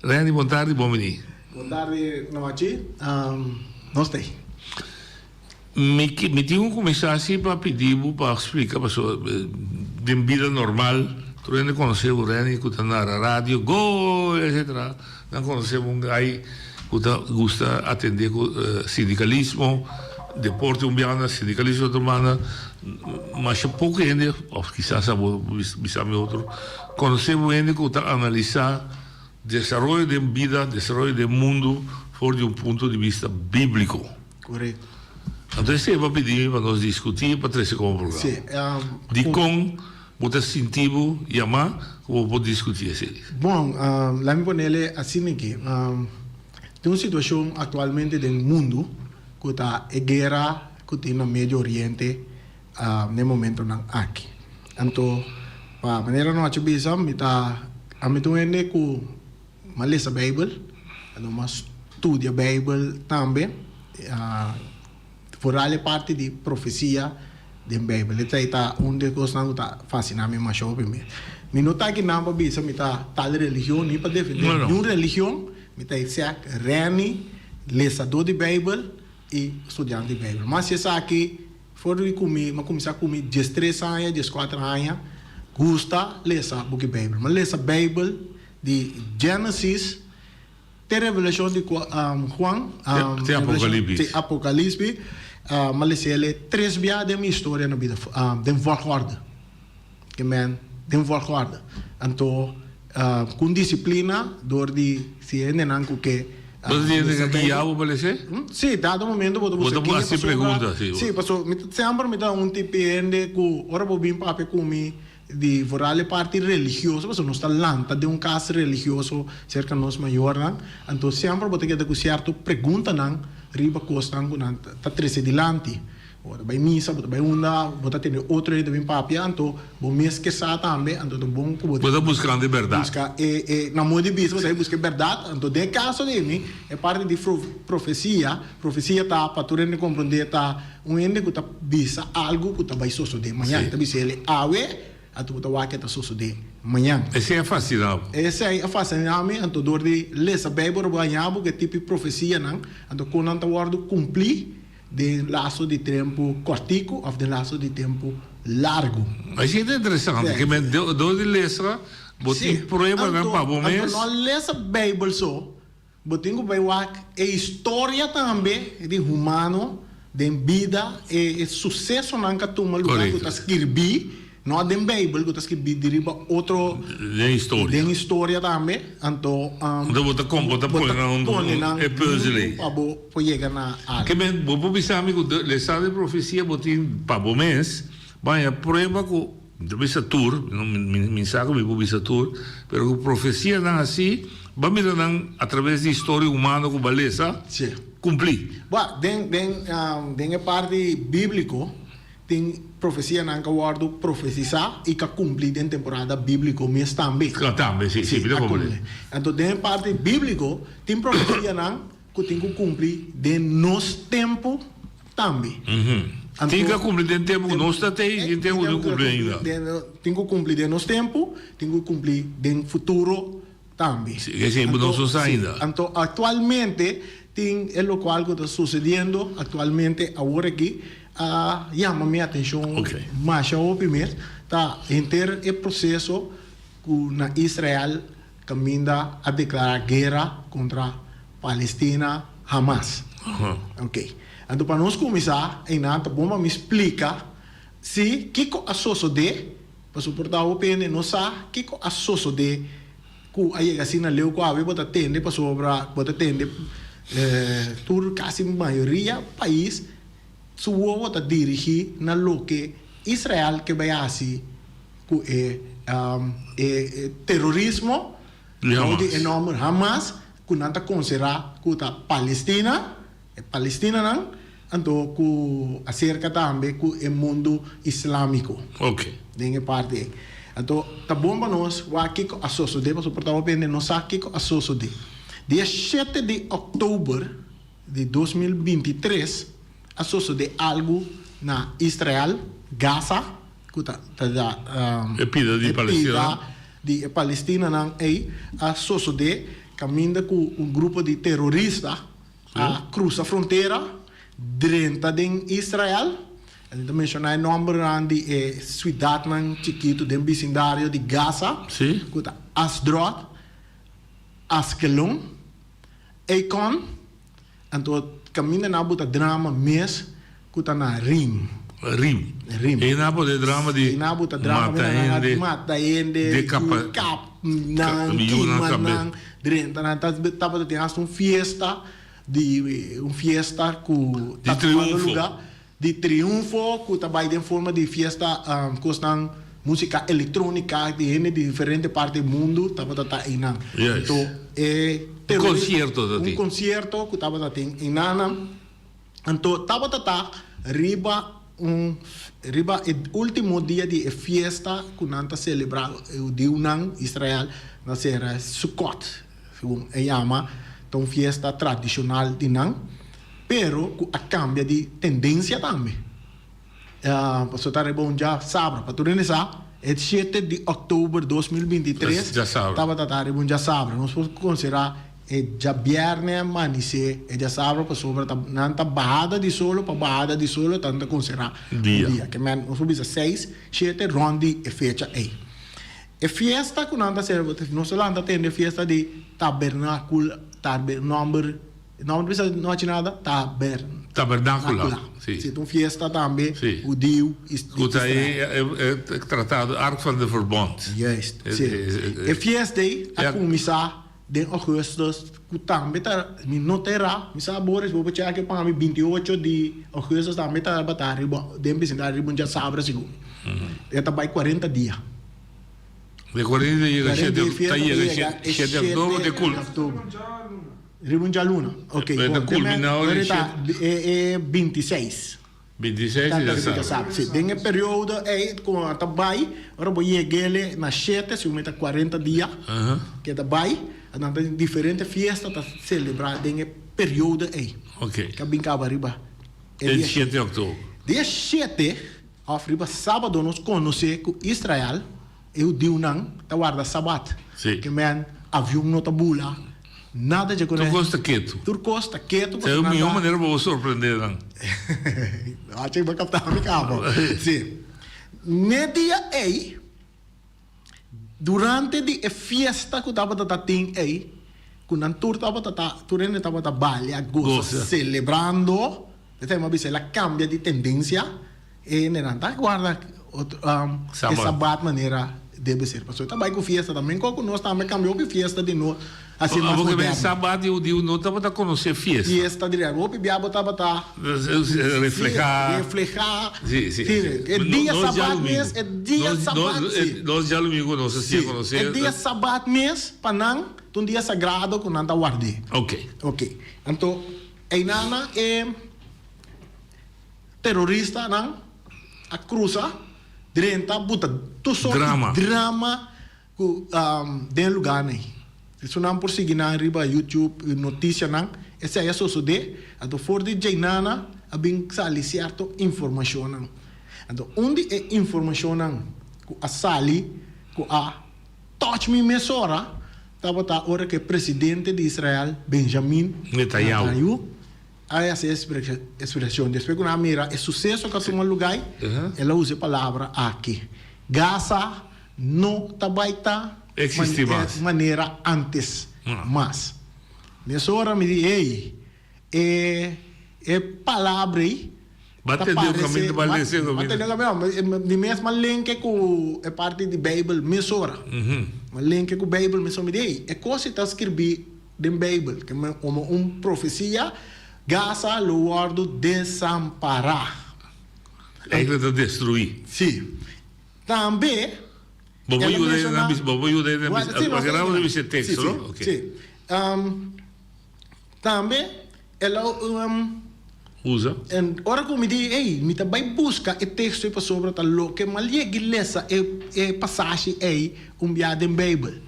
Randy, boa tarde, bom dia. Boa tarde, noite. Nós temos. Me tinha começar assim para pedir, para explicar, de vida normal, tu ainda conheceu o Randy, que está na rádio, go, etc. Não conheceu um gai que gosta de atender com sindicalismo, deporte humano, sindicalismo humano, mas pouco ainda, ou quizás sabe outro, conhecemos ainda que está a analisar desenvolvimento de vida, desenvolvimento do mundo, fora de ponto de vista bíblico. Correto. Então, você vai pedir para nós discutir para trazer como programa. Sim. De como você sentiu e amar, como pode discutir isso. Bom, lá me poner assim aqui. Tem uma situação atualmente no mundo que está a guerra que tem no Médio Oriente no momento aqui. Então, para a maneira não ativisa, a mim também que eu leio a Bíblia, eu estudo a Bíblia também. Por ali parte de profecia da Bíblia. Isso está onde eu estou fascinado mais sobre mim. Eu não estou aqui na Bíblia, eu estou tal religião, nem para defender nenhuma religião, eu estou dizer Reni, lesador de Bíblia e estudante de Bíblia. Mas se aqui, for de comer, mas começar a comer 13 anos, 14 anos, gosta de ler a Bíblia. Mas ler a Bíblia de Gênesis, tem revelação de Juan, tem Apocalipse, mas ele é 3 vezes da minha história na vida, de volgorde. De volgorde. Então, com disciplina, door de se ainda que Você diz que já vou aparecer? Sim, dado momento você pode fazer pergunta. Sim, porque sempre me dá um tipo de que ora vou vir para comigo de vorale parte religiosa, porque não está lanta de um caso religioso cerca nós maior, não? Então sempre você tem que certo pergunta não, riba costa não, tá treze dilante. Você vai missa, você vai unda, você tem outro aí de vir papia, então você me esquecer também, então é bom que você buscando verdade. Busca na moda de bis, você busca verdade, então de caso de mim é parte de profecia tá para tu rende compreender tá um ende que tá bisa algo que tá vai suceder amanhã, tá bisa ele awe a tu vai que tá suceder amanhã. Esse é fascinante. Esse é fascinante, então dor de ler a Bíblia banhado que tipo de profecia não, então quando tá word cumprir de laço de tempo cortico ou de laço de tempo largo. Mas é interessante, que me deu de letra, botem problema não para o mês. Não lê a Bíblia só, botem que vai a história também de humano, de vida, e sucesso não que tu lugar que tu escrevi, não é de Bíblia que tu escrevi de outro de história também, então você comporta põe é puzzle para chegar na área. Que me vou pensar amigo, lesada de profecia botem para o mês, vai a prova que deve ser tour, não me saco me vou ser tour, pero que profecia não assim, vai me dar através de história humana com beleza, cumprir. Bom, tem a parte bíblico, tem profecia não que guardo profetizar e que cumprir em temporada bíblico mês também. Também, sim, então tem parte bíblico, tem profecia não que tem que cumprir de nos tempo também. Tem que cumprir de tempo que nós está e tem que cumprir ainda. Tem que cumprir de nos tempo, tem que cumprir de futuro também. Sim, que não são ainda. Então atualmente tem o qual que está sucedendo atualmente agora aqui. Chama minha atenção mais ao primeiro, tá inteiro o processo que na Israel caminda a declarar guerra contra Palestina, Hamas. Ok. Então, para nós começar, Inata, bom me explica se que a sosso de, para suportar o PN, não sabe que a sosso de, que aí assim na leu com a ave bota tende para sobra, bota tende, tur quase maioria país, sua bota dirigir na lo que Israel que vai assim, que terrorismo, onde enorme Hamas, que não está considerado que a Palestina não, então que acerca também com o mundo islâmico. Ok. Dengue parte. Então, tá bom para nós, o que a sosso de, para suportar o PN, não sabe que a sosso de. Dia 7 de outubro de 2023, a sosso de algo na Israel, Gaza, que tá pida de Palestina. De Palestina não é a sosso de caminha com um grupo de terroristas a cruzar a fronteira dentro de Israel. Então mencionar o nome de cidade chiquito do vecindário de Gaza, Ashdod, Askelon, Eikon, então caminha na buta drama mês que está na Rim. E na buta drama de mata ende, de cap nan, kimanan, dentro na tava tem uma fiesta de triunfo. De triunfo, que também tem forma de festa, com música eletrônica de diferentes partes do mundo, estava aí na. Então, um concerto que estava em Nana. Então, estava riba o último dia de festa que nós está celebrando o dia Israel, na serra Sukkot, segundo chama, então festa tradicional de Nan. Pero a cambia de tendência também. Pastor Taribon já sabe, para tu realizar, é 7 de outubro de 2023. Já sabe. Estava Taribon já sabe. Nós podemos considerar já viernes amanhecer, já sabe para sobre nanta barrada de solo para barrada de solo, tanto considerar dia. Que men nós subimos 6, 7 rondi e fecha aí. E festa que nós serve, nós lá tem festa de tabernáculo, não precisa não tinha nada tabernáculo. Sim. Se tu fiesta também o dia que aí é tratado Ark van de Verbond. Yes. E fiesta aí a começar de agosto que também tá me notera, me sabores vou pegar que para mim 28 de agosto também tá batar de vizindário de já sabe segundo. É também 40 dias. De 40 dias chega de outubro de culto. Ribunja Luna. Ok. É 26. 26 já sabe. Sim, tem um período aí com a tabai, agora vou chegar na 7, se meta 40 dias, que é tabai, então tem diferentes festas para celebrar tem período aí. Ok. Que brincava riba. Dia 7 de outubro. Dia 7, riba sábado nós conhecemos que Israel é o dia não, tá guarda sabat. Sim. Que men avião não tabula. Nada de conhecer. Tu gosta quieto. É a minha maneira para você surpreender, não? Acho que vai captar a minha capa. Sim. No dia aí, durante a festa que estava tendo aí, quando a turma estava trabalhando, celebrando, a cambia de tendência, e não guarda essa maneira deve ser. Porque também com festa também, quando nós também cambiou que festa de novo. Assim, porque bem sábado eu digo não estava a conhecer festa. Festa direto. O pibiabo estava reflejar. Sim. É dia sábado mês, é dia sábado. Nós já me conhecemos. É dia sábado mês, para não, um dia sagrado que não está guardado. Ok. Então, aí nana é terrorista, não? A cruza, direita, buta, tu só drama de lugar, né? Se não por seguir na riba YouTube notícia não, essa é a só de, então for de jainana, a bem sali certo informação não. Então onde é informação não, que a sali, que a touch me mesora, tava tá hora que presidente de Israel Benjamin Netanyahu aí essa expressão depois que na mira é sucesso que toma lugar, ela usa a palavra aqui. Gaza não tabaita Existe mais. Maneira antes, mas. Nessa hora me diz, ei, é palavra aí. Bateu o caminho de Balencer. Bateu o caminho, de mesma link com a parte de Bíblia, nessa hora. Uma link com a Bíblia, nessa hora me diz, é coisa que está escrito na Bíblia, que é uma profecia, Gaza lo guardo desamparar. É que está destruir. Sim. Também. Vou ajudar nesse texto, não? Sim. Também, ela usa. Ora como me diz, ei, me também busca o texto para sobre o que mal é igreja é passagem aí viado em Bíblia.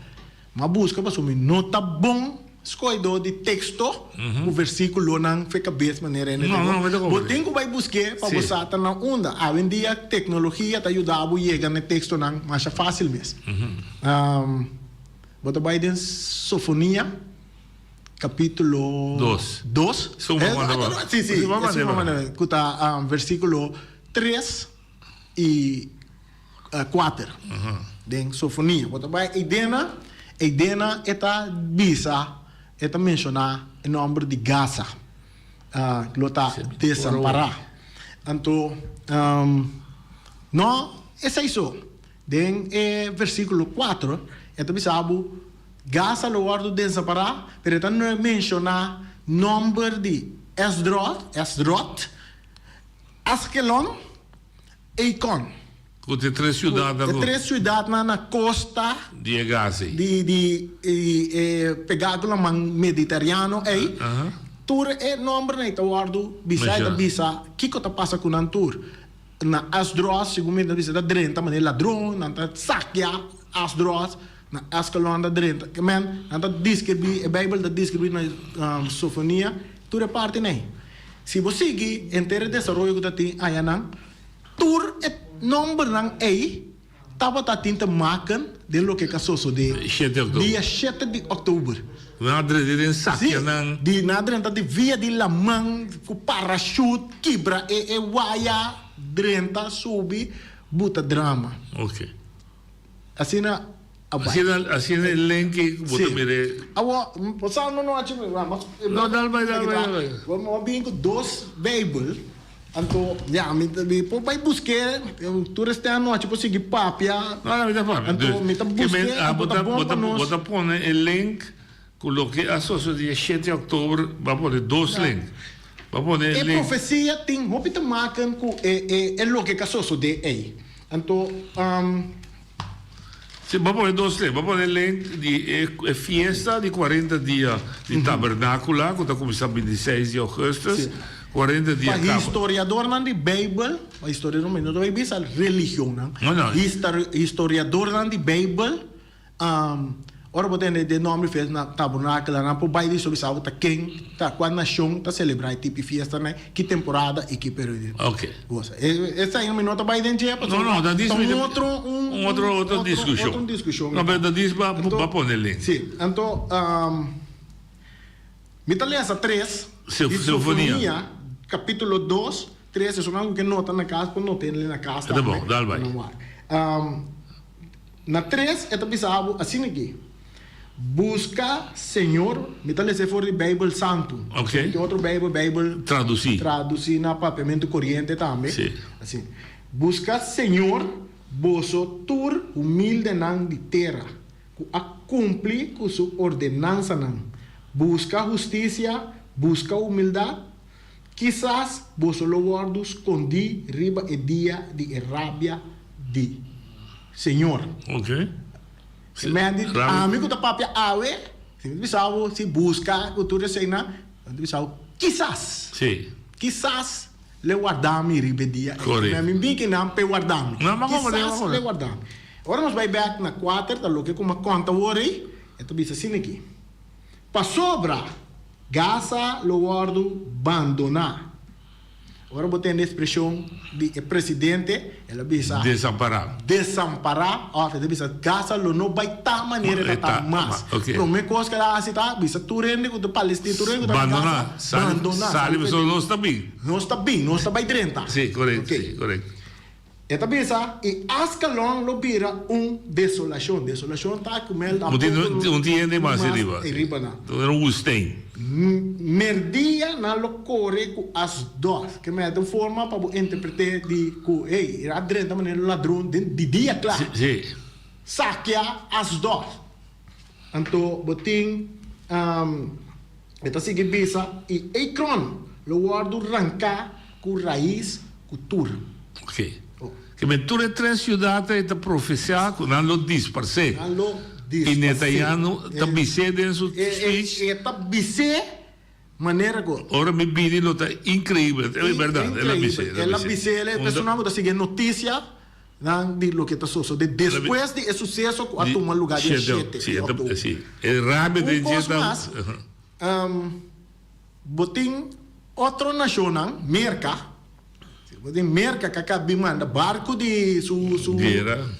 Mas busca para sobre não tá bom escolhido de texto, o versículo não fica bem maneira. Não, tem que vai buscar para você estar na onda. Hoje em dia, a tecnologia te ajuda a chegar no texto não mais fácil mesmo. Você vai em Sofonia, capítulo 2. Sim. Versículo 3 e 4. Den Sofonia. Você vai Edena está bisa, está mencionar o nome de Gaza. Que está desamparar. Então, não, é isso. Den versículo 4, está bisabo, Gaza lo guardo desamparar, pero está não menciona nome de Esdrot, Askelon e Icon. Com três cidades na costa de Gaza. De pegar o mar Mediterrâneo aí. Tur é nome né, guardo bisa, que tá passa com o tur. Na Asdros, segundo a bisa da drenta, mas ladrão, na saquear Asdros, na Askelon da drenta. Que man, na descrever, a Bíblia da descrever na Sofonia, tur é parte né. Se você seguir inteiro desenvolvimento que tem aí não, tur é nome não é, estava tentando marcar de lo que casou de dia 7 de outubro. Nada de saque não. De nada de via de la mão, com parachute, quebra e waia, drenta, subi, buta drama. Ok. Assim na assim é link buta mire. Awo, passar não acho, não dá vai. Vamos vir com 2 Bible. Então, vai buscar, tu resta ano, tipo, seguir papia. Não, me dá para. Então, me dá buscar, bota pôr o link, coloquei a sócio de 7 de outubro, vai pôr 2 links. Vai pôr o link. Profecia tem, vou te marcar com é lo que sócio de aí. Então, sim, vai pôr 2 links, vai pôr o link de fiesta de 40 dias de tabernáculo, que está começando 26 de agosto. 40 dias. Para historiador não de Bíblia, para historiador não de Bíblia, é religião não. Historiador não de Bíblia, ora você tem de nome fez na tabernáculo, não por baile sobre sábado quem tá quando nação tá celebrar tipo festa né, que temporada e que período. Ok. Essa aí não me nota baile em dia, não, da diz outra discussão. Não, mas da diz vai pôr link. Sim, então me tá lendo 3 Sinfonia. Capítulo 2, 3, isso não é que nota na casa, quando não tem ali na casa. Tá bom, dá vai. Na 3, é pensado assim aqui. Busca Senhor, me tá lendo se for de Bíblia Santo. Ok. Tem outro Bíblia traduzir na papiamento corrente também. Sim. Assim. Busca Senhor, vosso tur humilde nan de terra, a cumprir com sua ordenança nan. Busca justiça, busca humildade. Quizás vos lo guardo escondi riba e dia de rabia de Senhor. Ok. Amigo da papia awe, se me bisavo, se busca cultura cena, me bisavo, quizás. Sim. Quizás le guardami riba dia. Correto. Me bem que não pe guardami. Quizás le guardami. Agora nós vai back na 4, tá louco como conta ori, então bisa assim aqui. Pa sobra Gaza lo guardo abandonar. Agora botei a expressão de presidente, ela bisa desamparar, ela bisa Gaza lo não vai tá maneira de tá mais. Pro me coisa que ela está, bisa turende com o Palestina, turende com abandonar. Sabe, não está bem. Não está bem, não está bem 30. Sim, correto, sim, correto. Eta bisa, e ascalon lo bira desolação. Desolação tá com mel da Não tinha nem mais riba. riba na. Era um gustem. Merdia na locore com as duas. Que me dá forma para interpretar de que, ei, era drenta maneira ladrão de dia, claro. Sim. Saquear as duas. Então, botin, eta sigue bisa, e ecron, lo guardo arrancar com raiz, cultura. Ok. Que mentura três cidades está professar com não disparce. E Netanyahu está bise dentro do speech. Está bise maneira agora. Ora me vidi lo tá incrível, é verdade, ela bise. Ela bise, ela pessoal está seguindo notícia de lo que está sucedendo depois de sucesso a tomar lugar de 7. Sim, é rápido de jeito. Botin outro nacional, merca. De merca que acaba manda barco de guerra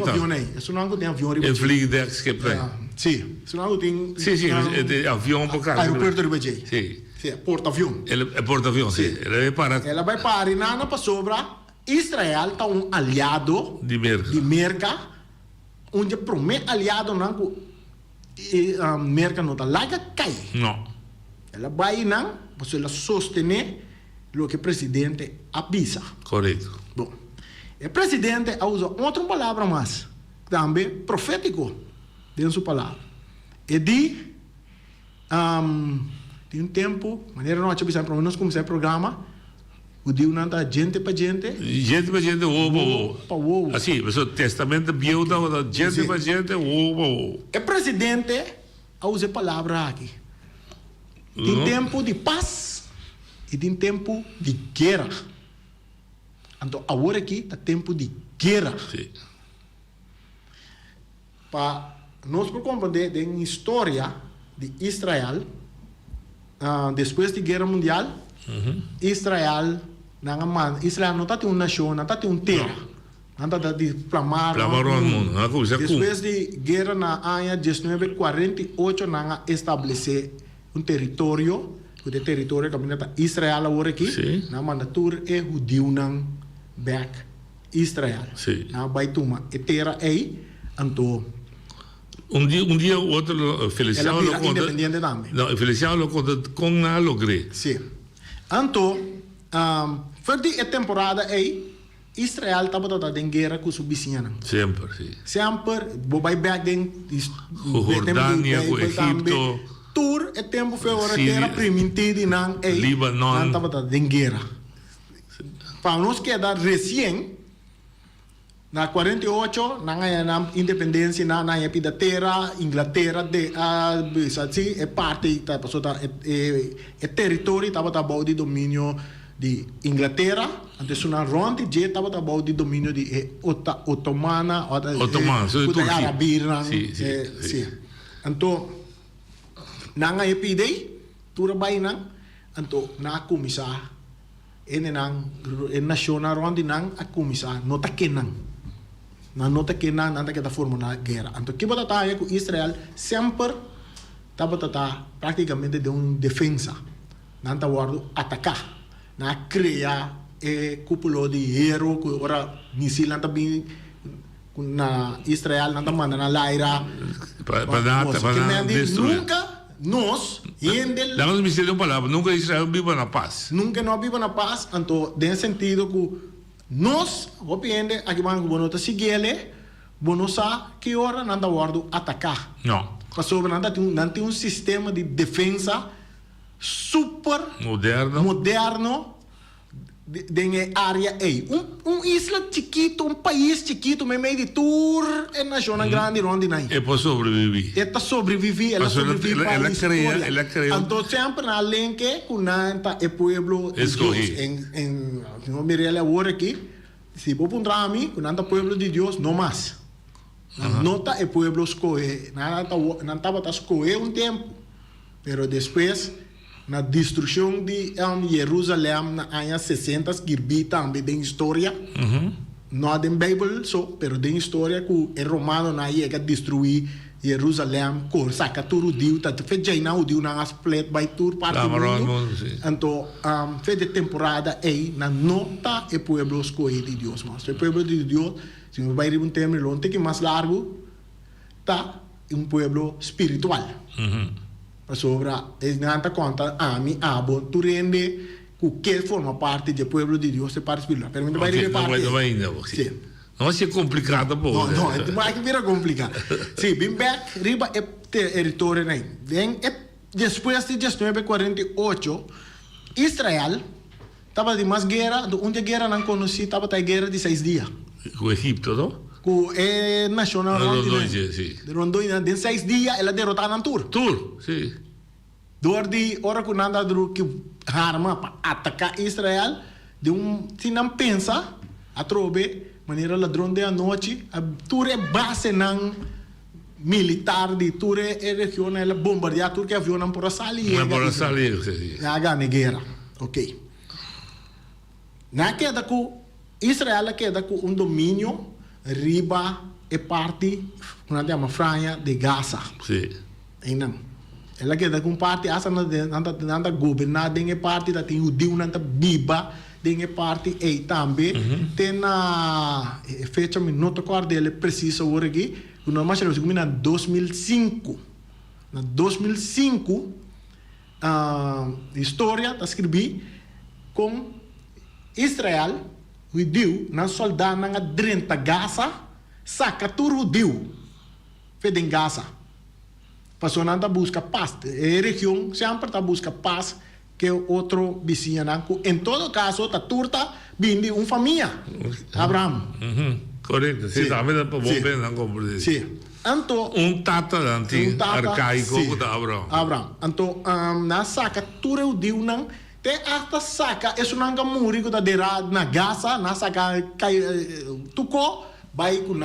avião aí isso não tem avião é Flidex que é sim isso não tem sim é avião por cá aeroporto de Beijing sim porta-avião é porta-avião sim ela vai parar e nada para sobra Israel está aliado de merca onde promete aliado não merca não está lá que cai não ela vai não você ela sostener lo que o presidente avisa. Correto. Bom, o presidente usa outra palavra mais, também profético, dentro da sua palavra. E de um tempo, maneira não tinha pensado, pelo menos começar o programa, o dia não está gente para gente. Gente para gente, ovo. Para ovo. Assim, o testamento biuda, gente para gente, ovo. O presidente usa a palavra aqui. Em tempo de paz, e tem tempo de guerra. Então, agora aqui está tempo de guerra. Sim. Para nós compreender da história de Israel, depois da Guerra Mundial, Israel não está uma nação, não está uma terra. Não está de plamar o mundo. Depois da guerra na ano 1948, não estabelecer um território. O território que Israel agora aqui, na mandatura é judeu não back Israel. Na baituma etera aí, então dia outro Feliciano lo conta. Independente também. Não, Feliciano lo conta com na logre. Sim. Então, foi a temporada aí Israel estava toda em guerra com os vizinhos. Sempre, sim. Sempre, vai back den Jordânia, com Egipto. Tour é tempo foi hora que era permitido não é Líbano não estava em guerra para nós quedar recém na 48 na independência na época da terra Inglaterra de assim é parte da pessoa é território estava debaixo de domínio de Inglaterra antes na ronda já estava debaixo de domínio de otomana Turquia sim então nanga epidei tura bai nang anto na kumisa ene nang national rondi nang a kumisa nota kenang na nota kenang nanda kita forma na guerra anto que bota taia com Israel sempre tava praticamente de defesa nanta guardo atacar na criar cúpulo de hero que ora misil nanta bin na Israel nanta manda na laira para destruir nunca nós, Dá-nos me uma palavra, nunca Israel viva na paz. Nunca não viva na paz, então, tem sentido que nós, compreende, aqui vamos bonota seguir, bonosa que hora não dá guardo atacar. Não. Porque sobre não tem sistema de defesa super moderno de área aí. Isla chiquito, país chiquito, meio de tour, é nacional grande, onde não é. É para sobreviver. É para sobreviver, ela sobrevive para a história. Ela cria. Então, sempre na lenque, com o pueblo de Deus. Não me real agora aqui, se vou para mim, com o pueblo de Deus, não mais. Não está o pueblo escolher. Não estava escolher tempo. Mas depois, na destruição de Jerusalém na ano 60, que também tem história. Não tem Bíblia, mas tem história que o romano na ia destruir Jerusalém, cor saca tudo dio, tá fez já não dio na split by tour parte do mundo. Então, fez de temporada aí na nota e pueblo escolhido de Deus, mas o pueblo de Deus, se vai ir um tempo longe que mais largo, tá pueblo espiritual. Para sobra, es nada conta a mim, tu rende que forma parte do pueblo de Deus, é parte espiritual. Pero não vai ir parte. Não vai ainda, sim. Não vai ser complicado, pô. Não, vai que vira complicado. Sim, bem back, riba é território aí. Vem, depois de 1948, Israel estava de mais guerra, onde a guerra não conhecia, estava a guerra de 6 dias. Com o Egito, não? Com a nacional Rondônia, sim. De Rondônia, de 6 dias, ela derrotada na Tur. Tur, sim. Door die ora que nada que arma para atacar Israel, de se não pensa, a trobe maneira ladrão de a noite, a Tur é base não militar de Tur é região ela bombardear Tur que avião não por salir. Não por salir, sim. Na guerra, ok. Na queda com Israel queda com domínio riba e parte, nós chama Franha de Gaza. Sim. E não. Ela queda com parte essa nada governar dengue parte da tem judeu nada biba dengue parte e também tem na fecha minuto cor dele precisa agora aqui quando mais chegou na 2005 na 2005 história tá escrevi com Israel judeu na soldado na drenta Gaza saca tudo judeu fedem Gaza. Passou nada busca paz. A região sempre está busca paz que outro vizinho. Em todo caso, está turta vindo uma família. Abraão. Correto. Sim, também dá para voltar não compreender. Sim. Então, tata antigo, arcaico da Abraão. Abraão. Então, na saca, tudo eu digo não. Tem esta saca, isso não é muito da dera na Gaza, na saca tuco, vai com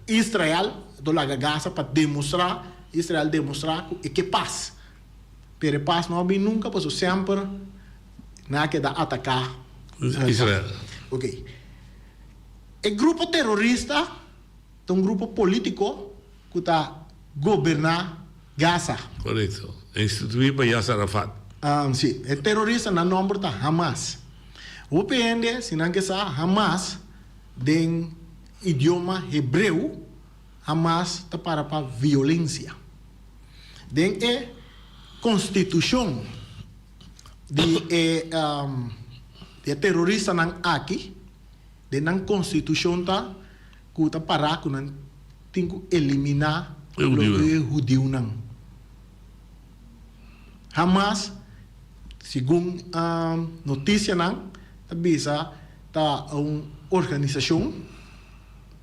Israel, do laga Gaza para demonstrar Israel demonstrar que paz. Pero paz não há nunca, pois sempre não queda atacar Israel. Ok. O grupo terrorista é um grupo político que está governar Gaza. Correto. Instituído para Yasser Arafat. Sim. O terrorista na nome está Hamas. O PND, se não que sa Hamas, em idioma hebreu, Hamas está para violência. Den é constituição de terrorista não aqui, de não constituição tá que tá para que não tem que eliminar o judeu não. Hamas, segundo notícia não, tá bisa tá uma organização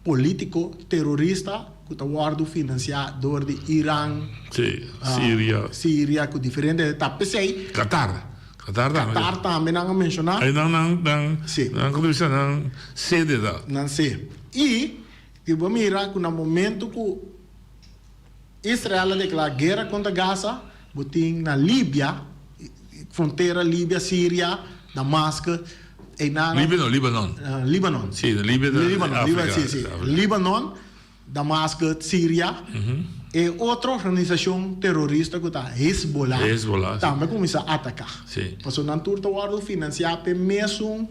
político terrorista que está guardo financiador de Irã, Síria, com diferentes etapas aí. Qatar também não mencionar. Aí não comissão não sede da. Não sei. E que vamos mirar que no momento que Israel declara guerra contra Gaza, botin na Líbia, fronteira Líbia, Síria, Damasco. Líbano. Sim, Líbano, Damasco, Síria. E outra organização terrorista que está Hezbollah. Também começa a atacar. Sim. Porque não turta o financiar para mesmo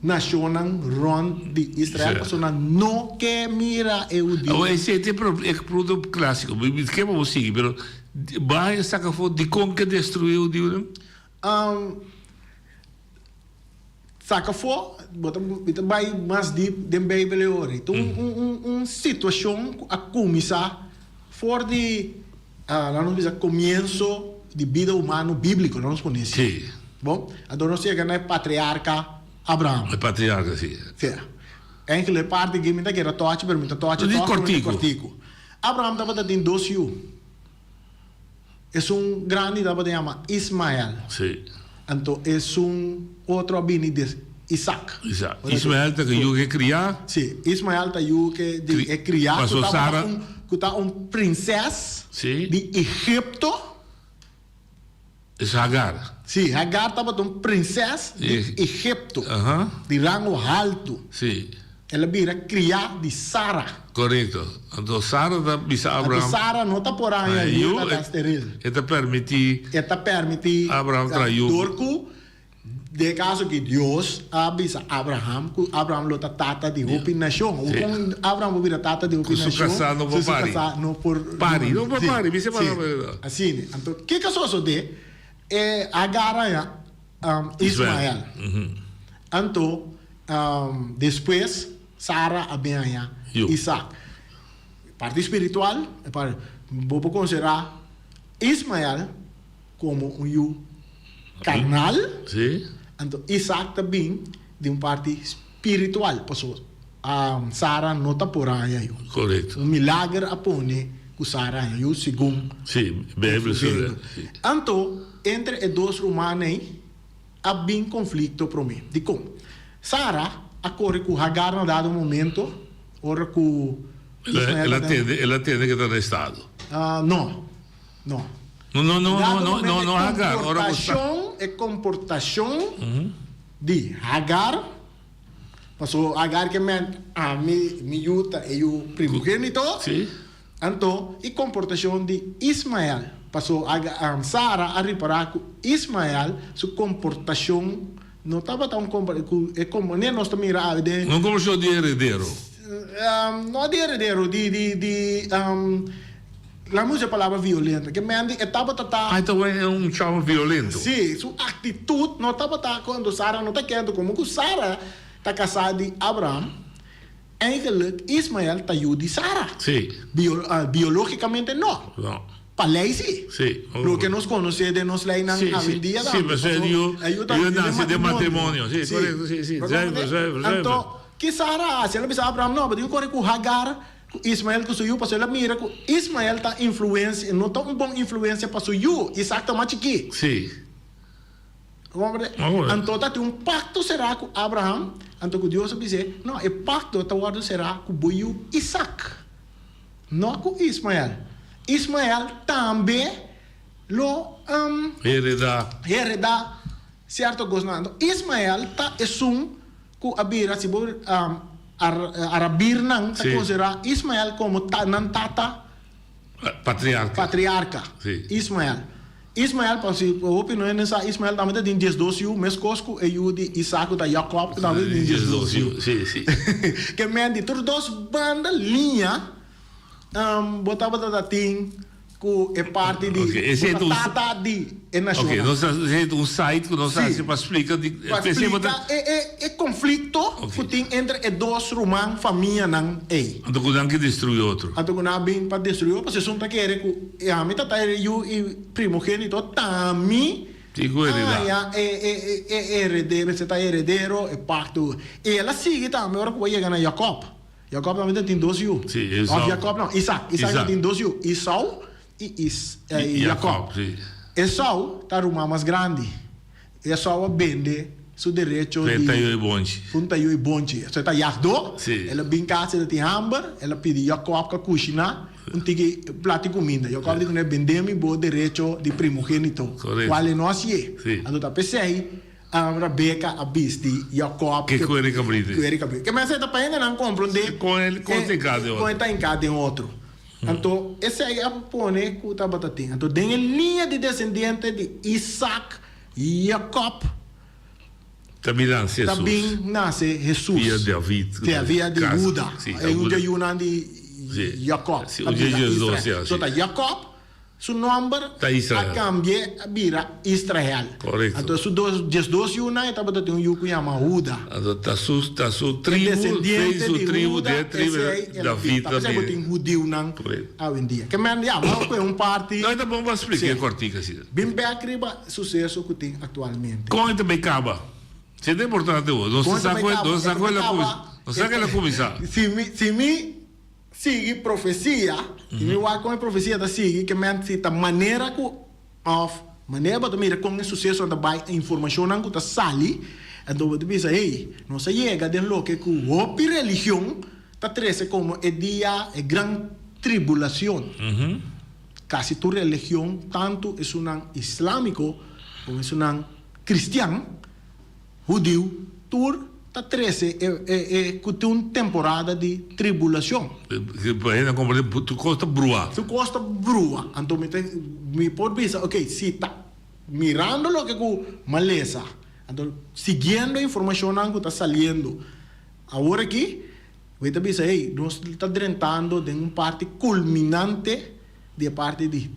nacional ron de Israel. Porque não quer mirar o dia. Esse é o produto clássico. Que vamos seguir, mas vai sacar foto de como que destruiu o dia? Saca for, vai mais deep de Bíblia então uma situação a começar fora de não dizer começo de vida humana bíblico não nos conhece. Sim. Bom, agora nós chegamos na patriarca Abraão. É patriarca, sim. Sim. É que a parte que me dá que era toque, mas me dá toque. Cortico. Abraão estava tendo 2 filhos. É grande estava de chamar Ismael. Sim. Então, é outro abini de Isaac. Ismael está que criar? Sim, Ismael está que criar. Passou Sara. Que está princesa de Egipto. É Hagar. Sim, Hagar estava uma princesa de Egipto. De rango alto. Sim. ela vira cria de Sara. Corretto. Então Sara da bisa Então Abraham. Sara não está por aí, Io está estéril. eta permiti Esta permite Abraham traiu. Dorco, de caso que Deus avisa Abraham, que Abraham lo tata de uma nação. Sim. O Abraham vira tata de uma Su nação. casar não por pari. Não por Pari, não por Sim, pari, mi sembra sim. la verità. Assim, então, o que só de agarra Ismael. Então, depois Sara abenha Isaac. Parte espiritual, vou considerar Ismael como um carnal. Sim. Então, Isaac também de parte espiritual. Porque Sara não está por aí. Corretto. Milagre apone que Sara é segundo. Sim, Bíblia sobre. Então, entre os dois romanos, há bem conflito para mim. De como? Sara, acorre com Hagar no dado momento, ora com Ela tende que está arrestado. não. Não, Hagar. Comportação de Hagar. Passou Hagar que me yuta é o primogênito. Sim. Então, e comportação de Ismael. Passou Sara a reparar que Ismael, sua comportação não estava tão como nem nós também de não como show de herdeiro. Não de herdeiro, la música é palavra violenta, que me estava então é chama violento. Sim, sua atitude não estava quando Sara não está querendo como que Sara está casada de Abraham. Eigenlijk Ismael está de Sara. Sim. Biologicamente não. Para lei sim. Sim. Porque nós conhecemos de nós leis hoje em dia. Sim, mas eu nasci de matrimônio. Sim, correto. Sim. Então, que Sara, se ela pensa Abraham, não, mas eu corre com Hagar, com Ismael, com Suyu, porque ela mira que Ismael está influência, não está uma boa influência para Suyu, Isaac está mais chique. Sim. Então, tem um pacto será com Abraham, então que Deus dizer, não, o pacto será com Buiu Isaac, não com Ismael. Ismael também lo hereda certo gosnando. Ismael está que abira se arabir não está considerar Ismael como tata patriarca. Sim. Ismael, para se opinião nessa Ismael também tem 12 anos, mas cosco é o de Isaac da Jacob que também tem 12 anos. Sim. Que me de todos dois bandas linha botava da ting que é parte de tata de nacional. Ok, nós temos site que nós para explicar é conflito que tem entre dois romanos família não é. Então não que destruir outro. Então não bem para destruir, porque se não quer que a meta tá e primogênito também herdeiro, você tá herdeiro é pacto. E ela sigue também agora que vai chegar na Jacob. Jacob também tem 12 anos. Sim, Esau. Jacob não, Isaac tem 12 anos. Esau e Jacob. Esau está uma mais grande. Esau vende seu direito de... Punta e bonde. Você está yardo, ela brinca, ela tem hamburger, ela pede Jacob que cozinha, tige prato de comida. Jacob diz que vendemos o direito de primogênito. Qual é nosso? Então está pensei, Rebeca a bis de Jacob que querer cabrito. Que mas você está ainda não compreende com ele está em cada outro. Então esse aí é pone que está batatinha. Então tem a linha de descendente de Isaac e Jacob. Também nasce Jesus. Via David. Via de Juda. É um de Yunan de Jacob. O de Jesus. Então Jacob, seu nome a cambia vira Israel. Correto. Então su 12 Yunan está batendo um yuco chama Juda. Então está su tribo, fez o tribo de David também. Tem judeu não hoje em dia. Que me anda, mas é um parte. Não, então vamos explicar cortica assim. Bem bem acriba sucesso que tem atualmente. Como também acaba? Se é importante hoje, não se sabe ela começar. Se me sigue profecia, se me vai com a profecia da sigue, que me cita maneira que maneira para mira como é sucesso da vai informação não que tá sali, então você pensa, ei, não se chega de lo que o religião tá trece como é dia é grande tribulação. Casi tu religião tanto é um islâmico como é um cristiano. Judeu, tur, tá 13 é uma temporada de tribulação. Tu costa brua. Tu costa brua. Então me pode pensar, ok, se tá mirando lo que com maleza, então seguindo a informação que está saliendo agora aqui, vai te pensar, hey, nós está drentando de uma parte culminante de parte de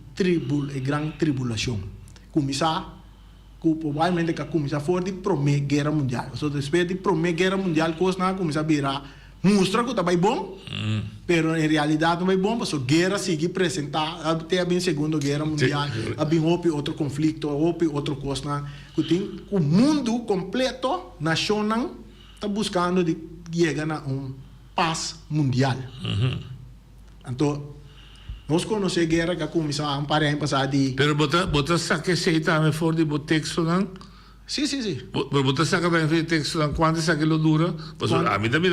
grande tribulação. Começar provavelmente que começar fora de Primeira Guerra Mundial. Então, depois de Primeira Guerra Mundial, coisa começa a virar, mostra que está bem bom, pero em realidade não é bom, porque a guerra sigue apresentar, até a Segunda Guerra Mundial, a outro conflito, outra coisa, que tem o mundo completo, nacional, está buscando de chegar a paz mundial. Então, nós conhecemos a guerra que começou a parar em passar de... Pero bota saque se também fora de texto, não? Sim. Pero bota saque também fora de texto, não? Quanto saque lo dura? A mim também,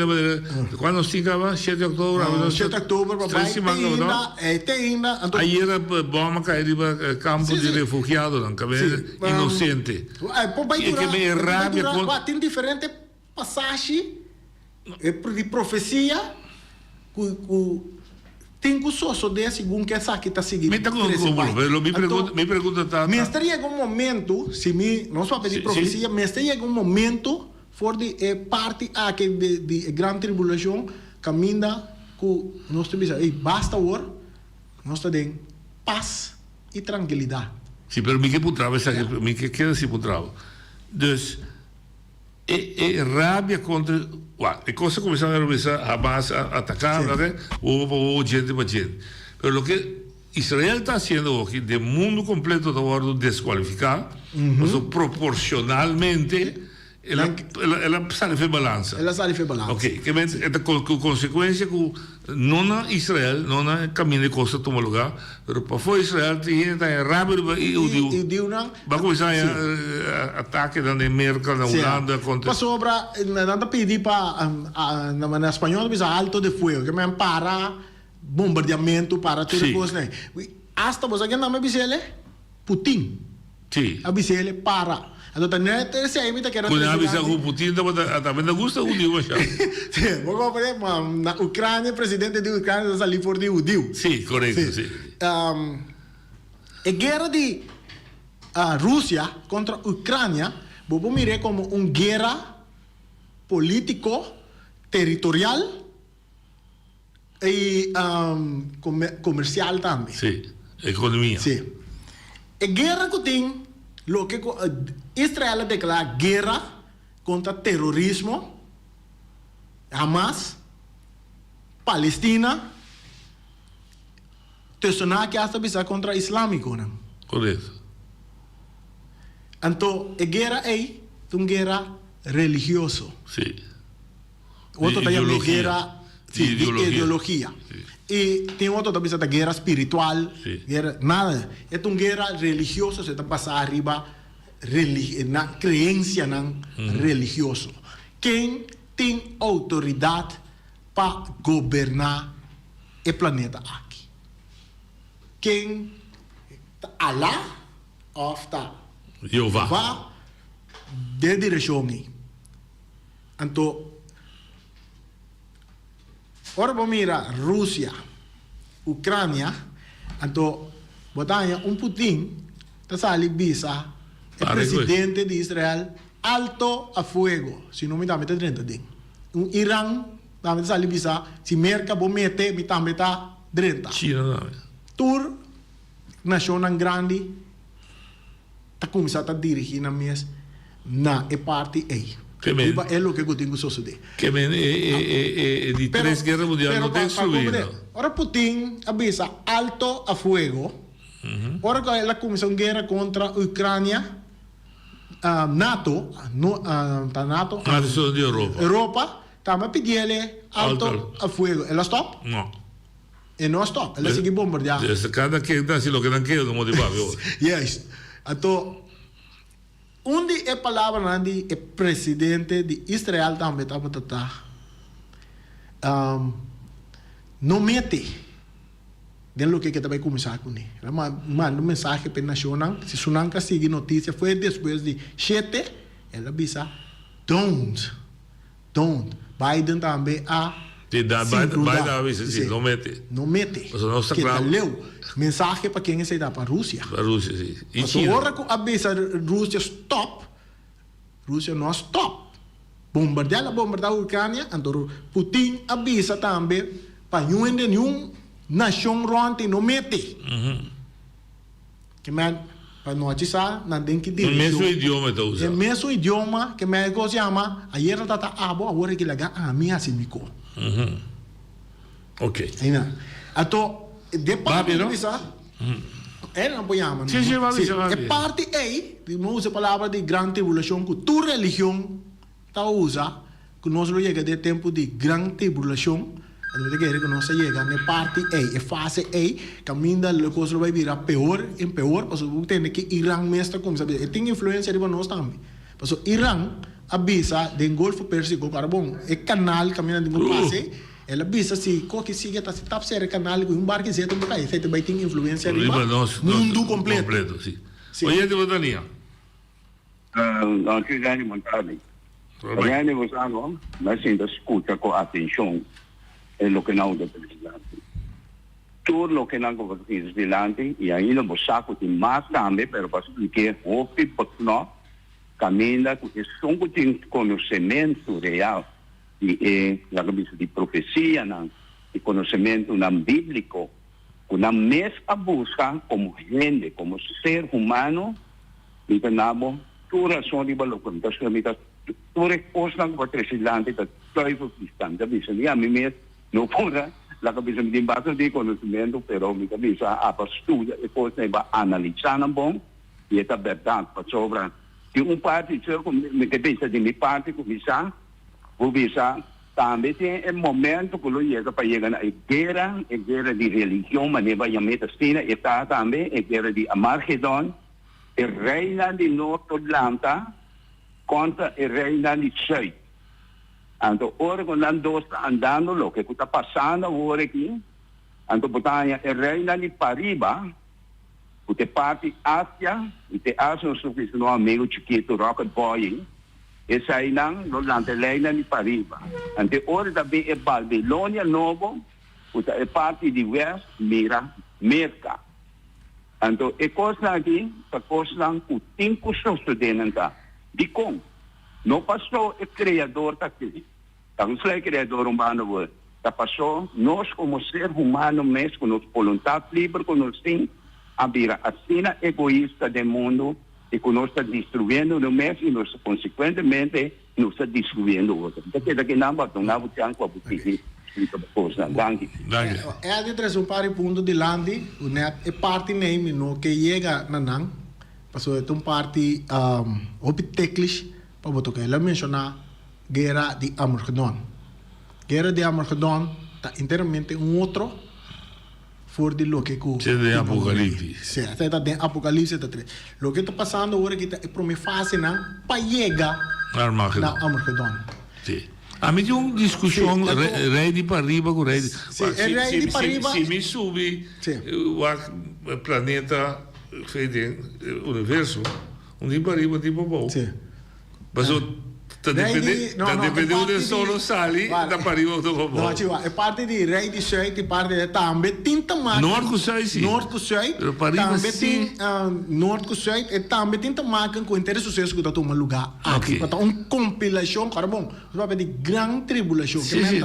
quando nós tínhamos 7 de outubro... 7 de outubro, papai, tem ainda... Aí era bom cair no campo de refugiados, não? Que é inocente. Que é rábia... Tem diferentes passagens de profecia tem que só de segundo que essa aqui está seguindo. Me pergunta tá. Mas chega um momento, se não só pedir profecia, mas chega um momento for de parte aqui de grande tribulação, caminha com nós temos basta agora, nós temos paz e tranquilidade. Sim, mas me que putrava essa aqui, me que quer se putrava. Dus é rábia contra a coisa começaram a Hamas a atacar, né? O gente para gente. Mas o que Israel está fazendo hoje, do mundo completo está agora desqualificar, mas proporcionalmente ela sai de balança. Ela sai de balança. Ok, que é com consequência que não na Israel, não na caminho de coisa toma lugar, mas para fora Israel tem rápido e o Dio vai começar a ataque na América, na Holanda contra. Para sobra, nada pedir para na espanhol bisa alto de fuego, que me para bombardeamento para tudo coisa, né? Hasta você que não me bisele Putin. Sim. A bisele para. Então, não é terceira imita que era... Quando avisa que o Putin também não gosta do judeu, já. Sim, vamos ver, na Ucrânia, o presidente da Ucrânia está ali fora de judeu. Sim, correto, sim. A guerra de Rússia contra a Ucrânia, vamos mirar como uma guerra político, territorial e comercial também. Sim, economia. Sim. A guerra que tem lo que Israel declara guerra contra terrorismo, Hamas, Palestina, tesona que hasta bisa contra islâmico, não? Correto. Então, a guerra é uma guerra religiosa. Sim. Outro também é guerra de ideologia. E tem outro também da guerra espiritual, guerra, nada. É uma guerra religiosa, você está passando arriba na crença religiosa. Quem tem autoridade para governar o planeta aqui? Quem? Allah ou Jeová de direção aí. Então, ora vamos mirar Rússia, Ucrânia, então botanya Putin está ali bisa o presidente de Israel alto a fuego, se não me dá metade dentro dele. Irã também está ali bisa se merca bom mete me também está dentro. China também. Tur nacional grande está começando a dirigir na mesa na parte aí. É o que eu tenho suceder. Que de três guerras mundiais não tem subido. Ora Putin avisa alto a fuego. Ora que ela começou uma guerra contra a Ucrânia, NATO, NATO, de Europa, também pediu alto a fuego. Ela stop? Não. E não stop. Ela segue bombardeando. Cada que está se lo que não quer não motivar. Yes. Então onde é a palavra de presidente de Israel também está não mete dentro do que vai começar com ele. Manda mensagem para a nação, se Sunanka sigue notícia, foi depois de 7, ela avisa, don't don't. Biden também não mete. Não mete. Mas não está que claro. leu mensagem para quem está para a Rússia. Para a Rússia, sim. E Mas China. agora que a Rússia stop, Rússia não stop. Bombardear a Ucrânia, então Putin avisa também para nenhum nação ronde não mete. Que para nós já não tem que dizer. O mesmo idioma está usando. O mesmo idioma que me chama, ayer está agora que laga a minha simico. Ok. Então, depois de isso, ele não pode chamar. É parte aí, não usa a palavra de grande tribulação, que tua religião está usa, que nós não chega de tempo de grande tribulação, que nós chega na parte aí, é fase aí, caminha a coisa vai virar pior e pior, porque tem que Irã mesmo como sabe, tem influência de nós também. Porque Irã avisa do Golfo Pérsico, carbon, é canal caminha de fase. Ela avisa se qualquer siga tá se tap ser canal com barco certo para aí, você vai ter influência de mundo completo. Sim. Oye, de Botania. Não que ganhe montado. Ganhe você mas ainda escuta com atenção o que não é presidente. Tudo o que não é presidente e ainda você que tem mais também, pero para que houve porque não caminha com som que conhecimento real. E la cabeça de profecia, de conhecimento bíblico, que na mesma busca como gente, como ser humano, entendamos toda razão de valor, então toda coisa que pode ser lante, da teufel cristã, da cabeça de mim mesmo, não pura, la cabeça de base de conhecimento, pero minha cabeça a estuda e depois vai analisar na bom e é verdade para sobra. E parte minha cabeça de minha parte começar vou visar também tem momento que eu chego para chegar na guerra de religião, mas vai a Palestina, e está também a guerra de Armagedon, a reina de Norte-Atlanta contra a reina de Sul. Então, ora quando nós está andando, o que está passando agora aqui, então, portanto, a reina de Pariba, que tem parte Ásia, e tem Ásia, um amigo chiquito, Rocket Boy, essa aí não lanterna de Pariba. Ante ora também é Babilônia Novo, que é parte de West Merca. Então, é coisa aqui, a coisa que tem que estudar. De como? Não passou o criador daqui. Então, se é criador humano, tá passou, nós como ser humano mesmo, com nossa vontade livre, com nós temos a vida assim egoísta do mundo, e que nós está destruindo no mês e nós, consequentemente, nós está destruindo o outro. Daqui não vai tomar o tempo para você. É de três par de pontos de lande, é parte name no que chega na nan, passou é parte obstáculos para botar que ela mencionar guerra de Armagedon. Guerra de Armagedon está inteiramente outro for de lo que c'è di Apocalipsi. Sì, está de Apocalipse está tre. Lo que está passando agora que é para me fase não para chegar na Armagedon. Sì. A me c'è una discussione re di Pariba con re di re di Pariba. Se mi subi o planeta universo, un di Pariba tipo boh. Sì. Ma sta dipendendo solo sali da Pariba dopo boh. No, ci va, è parte di re di Zuid, è parte di tambe tinta ma Noord-Zuid sì. Noord-Zuid. Pariba tambe sì. Noord-Zuid e tambe tinta maken com inteiro sucesso que tá tomando lugar aqui. Para uma compilação, carbon, vai de grande tribulação. Sì, sì,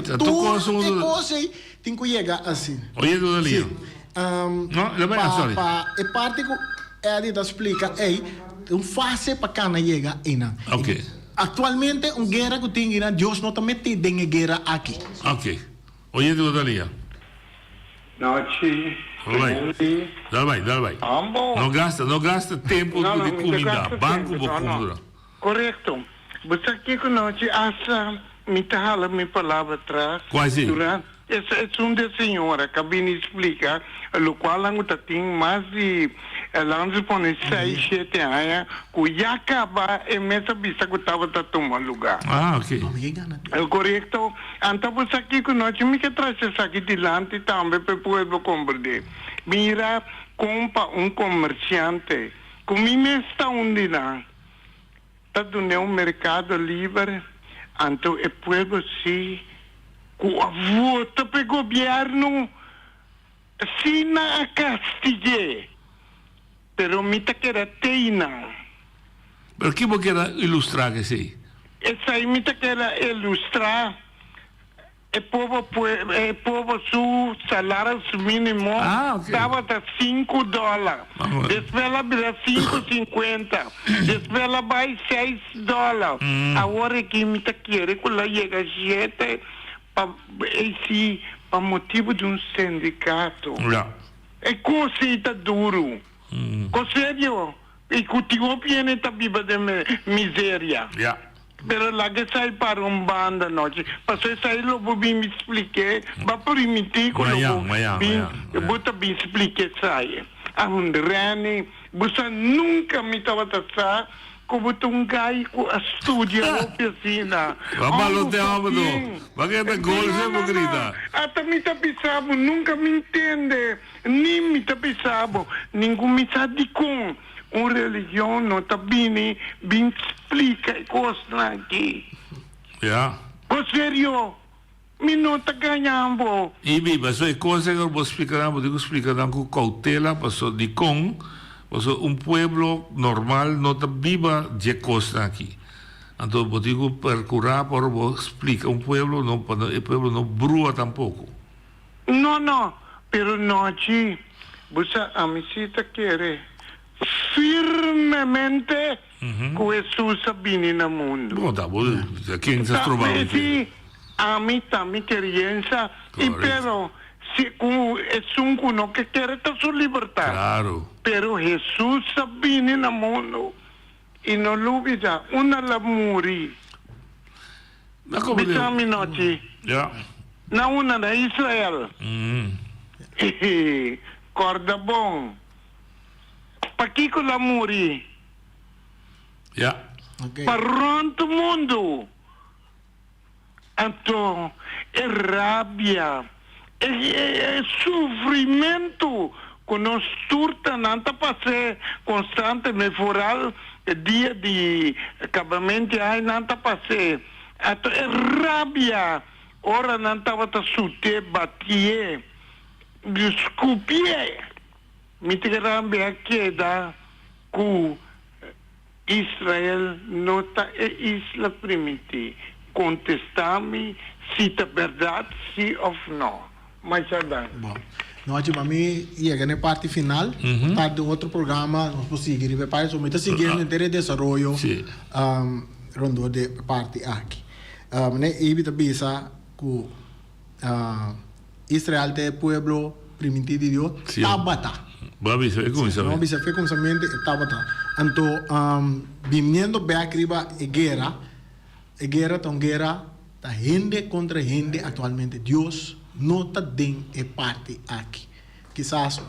cose tem que chegar assim. Oye, tudo ali. No, la bella storia. E parte che è da explica è un fase para cana chega ina. Ok. Actualmente, uma guerra que tem aqui, Deus não está metido em guerra aqui. Ok. Oye, tu Dalia. Noite. Dai. Não gasta tempo de comida. Banco por comida. Correto. Você aqui com nós, essa me tala minha palavra atrás. Quase. Essa é uma senhora que me explica, o qual ela tem mais de ela nos põe 6, 7 anos, que já acaba e mesmo bisa que estava tomando lugar. Ah, ok. Correto. Então, você aqui com nós, me que traz isso aqui delante também para poder compreender. Mira, compra comerciante, como me está onde lá, está dando mercado livre, Então, o povo se vota para o governo se na castigue. Pero mita que era teina. Pero que você quer ilustrar que sei? Essa aí mita que era ilustrar o povo su salário mínimo estava a $5. Depois ela vira $5.50. Depois ela vai $6. Agora que mita quer que ela chega a 7 para motivo de sindicato. É coisa duro. Com sério. E cultivou piene ta viva de miséria. Pero lá que sai para banda noite. Passou sai lo bem me expliquei. Ba permitir que eu bota bem expliquei sai. A rani, você nunca me tava taçar como um gai com a estúdio ou piscina. Vamos te amo do. Vai que tá gol sempre grita. Até me tá pensando, nunca me entende. Nem me tá pensando, ninguém me sabe com. Uma religião não está bem explica coisas aqui. Com sério, me não está ganhando. E bem, mas é coisa que eu vou explicar, digo explicar com cautela, passou de com, passou pueblo normal não está viva de coisas aqui. Então, eu digo percurar para explicar pueblo não brua tampouco. Não, pero noite, você a misita quer firmemente com Jesus vindo no mundo. Bom, tá bom, aqui se trova. A mim também experiência, e pero se com é não que quer ter sua liberdade. Claro. Pero Jesus vindo no mundo e não duvida, uma la muri. Bisami noite. Na una na Israel. Corda bom. Para que la muri? Para todo mundo. Então, é rabia, é sofrimento que nós turta não está passando constantemente fora dia de acabamento aí não está passando. Então, é rabia. Ora não estava a sute, bater, desculpe. Me rabia queda que Israel não está isla primitiva. Contestar-me se é verdade, sim ou não. Mas já dá. Bom, nós para mim chega na parte final, tá de outro programa, nós podemos seguir e para isso, mas seguindo em terem desenvolvimento, rondo de parte aqui. Né, e bita bisa que Israel é pueblo primitivo de Deus, tabata. Babi se como sabe. Não bisa como somente tabata. Então, vindo bem arriba a guerra tá gente contra gente atualmente. Deus não está dando a parte aqui. Quizás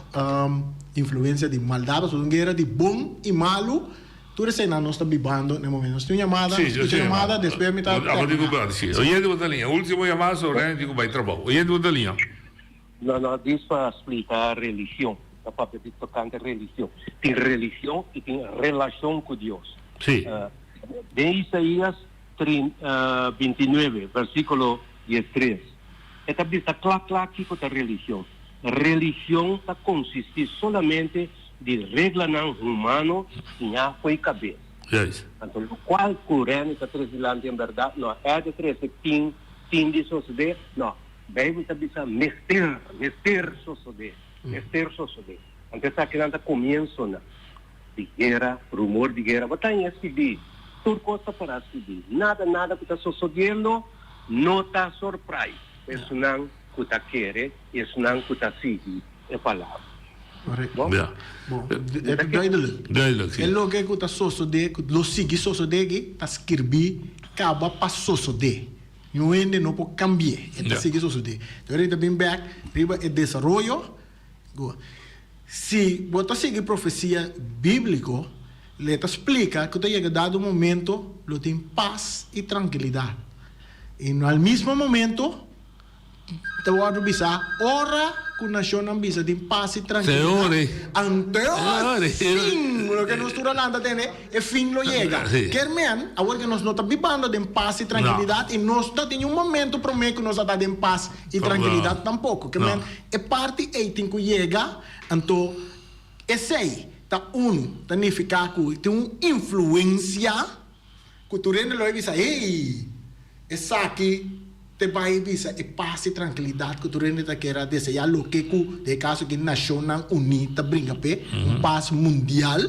influência de maldade, ou guerra de bom e malo, tudo isso não está vivendo no momento. Tem chamada, chamada, depois me está... Oyente outra linha, último chamado sobre digo vai trabalho. Oyente outra linha. Não, diz para explicar a religião. A papel de tocante religião. Tem religião e tem relação com Deus. Sim. De Isaías 29, versículo 13. Esta vista claro aqui com a religião. Religião está consiste solamente de regla não humano e a foi cabeça. Então, qual corrente está trazendo em verdade? Não é de trazer tim de sociedade. Não. Bem, está vista mestre sociedade. Então, está criando começo de guerra, rumor de guerra. Mas tem esse dia. Tudo costa para seguir. Nada que está sucedendo, não está surpresa. Isso não que está querendo, isso não que está seguindo. É palavra. Bom, é lo que está sucedendo, lo sigue sucedendo, está escrevendo, acaba para suceder. Não ainda não pode cambiar, está sigue sucedendo. Então, ele está bem back, riba é desenvolvimento. Se você seguir profecia bíblica, ele te explica que chega dado momento, lo tem paz e tranquilidade. E no mesmo momento, te vai avisar, ora ku nasyon ang bisa din paz y tranquilidad. Teori. Ang teori. Teori. Fin, lo que nos turalanda tiene, e fin lo llega. Sí. Kermen, ahora que nos nota vivando de paz y tranquilidad, y nos da en un momento prometo que nos da de paz y tranquilidad tampoco. Kermen, e parte e tinco llega, anto, e sei, ta uno, significa que tem uma influência, que tu rende lo visa, ei, essa aqui, te vai visa, e paz e tranquilidade, que tu rende ta que era desejar lo que ku, de caso que Nacional Unida brinca pe, paz mundial.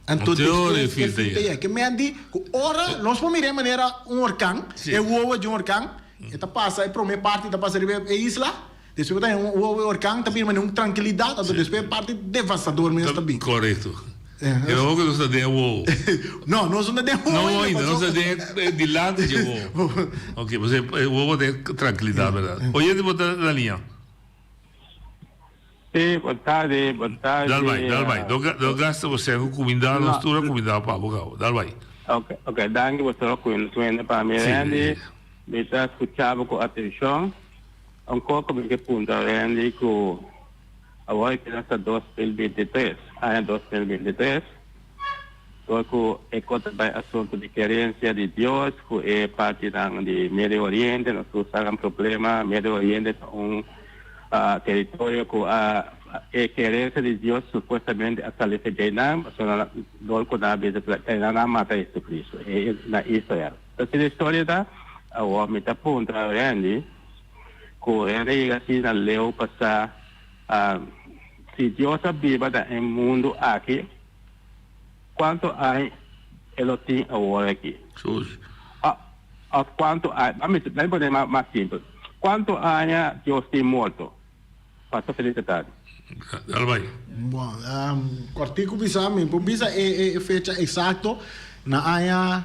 Então, teoria, que me andi, ora, nós vamos mirar maneira huracán, e o ovo de huracán, e ta passa, e prome parte, ta passa a isla, depois tem um huracán, também uma tranquilidade, depois parte devastador mesmo também. Correto. Eu que não sei de ovo. Não, nós não temos ovo. Não ainda, não sei de lado de ovo. Ok, você o ovo tem tranquilidade, verdade. Hoje de botar na linha. Sì, boa tarde, boa tarde. Dal vai. Do gasta você com comida, nós tudo comida para boca. Dal vai. Ok, danke você com para mim, Randy. Me está escutando com atenção. Ancora come che punto Randy con a voi che nasta 2023, anno 2023, dopo è conta by assunto di chiarezza di Dio, che è parte di Medio Oriente, non so se è un problema, Medio Oriente è un territorio che è chiarezza di Dio, suppostamente a salire di Nam, sono dopo da base per la mata di Cristo, e na Israele. Questa è la storia da a voi mi sta punto Randy, che assim na leu passar se Deus viva no mundo aqui quanto há ele tem agora aqui quanto há vamos mais simples quanto há Deus tem morto passa felicidade dal vai bom quartico bisa me bisa é fecha exato na área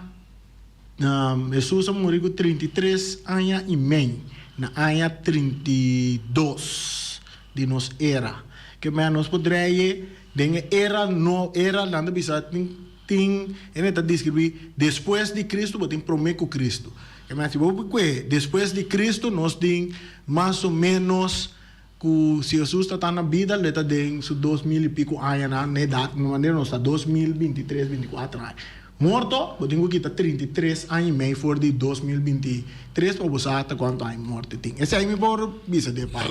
Jesus morreu com 33 anos e meio na área 32 de nos era que menos poderia de era no era lá bisa tem ele está descrever depois de Cristo botem prometo Cristo que mais depois de Cristo nós tem mais ou menos que se Jesus está na vida ele está tem 2000 e pico anos na idade de maneira nós está 2023 24 anos morto, eu tenho que estar 33 anos e meio for de 2023 para você até quanto anos morto tem. Esse aí me por visa de pai.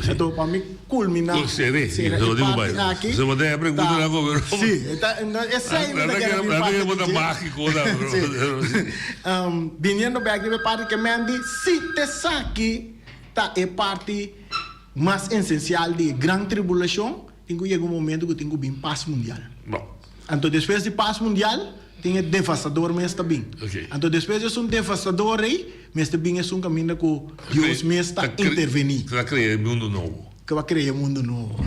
Então para mim culminar. Você não digo mais. Você vai ter a pergunta na governo. Sim, esse aí me quer vir para. Não é mágico não. Vindo back de parte que me andi se te saque tá é parte mais essencial de grande tribulação, tenho que chegar um momento que tenho bem paz mundial. Bom. Então depois de paz mundial tem devastador mesmo também. Então depois de um devastador aí, mas também é um caminho que Deus mesmo está intervenir. Vai criar um mundo novo. Que vai criar um mundo novo.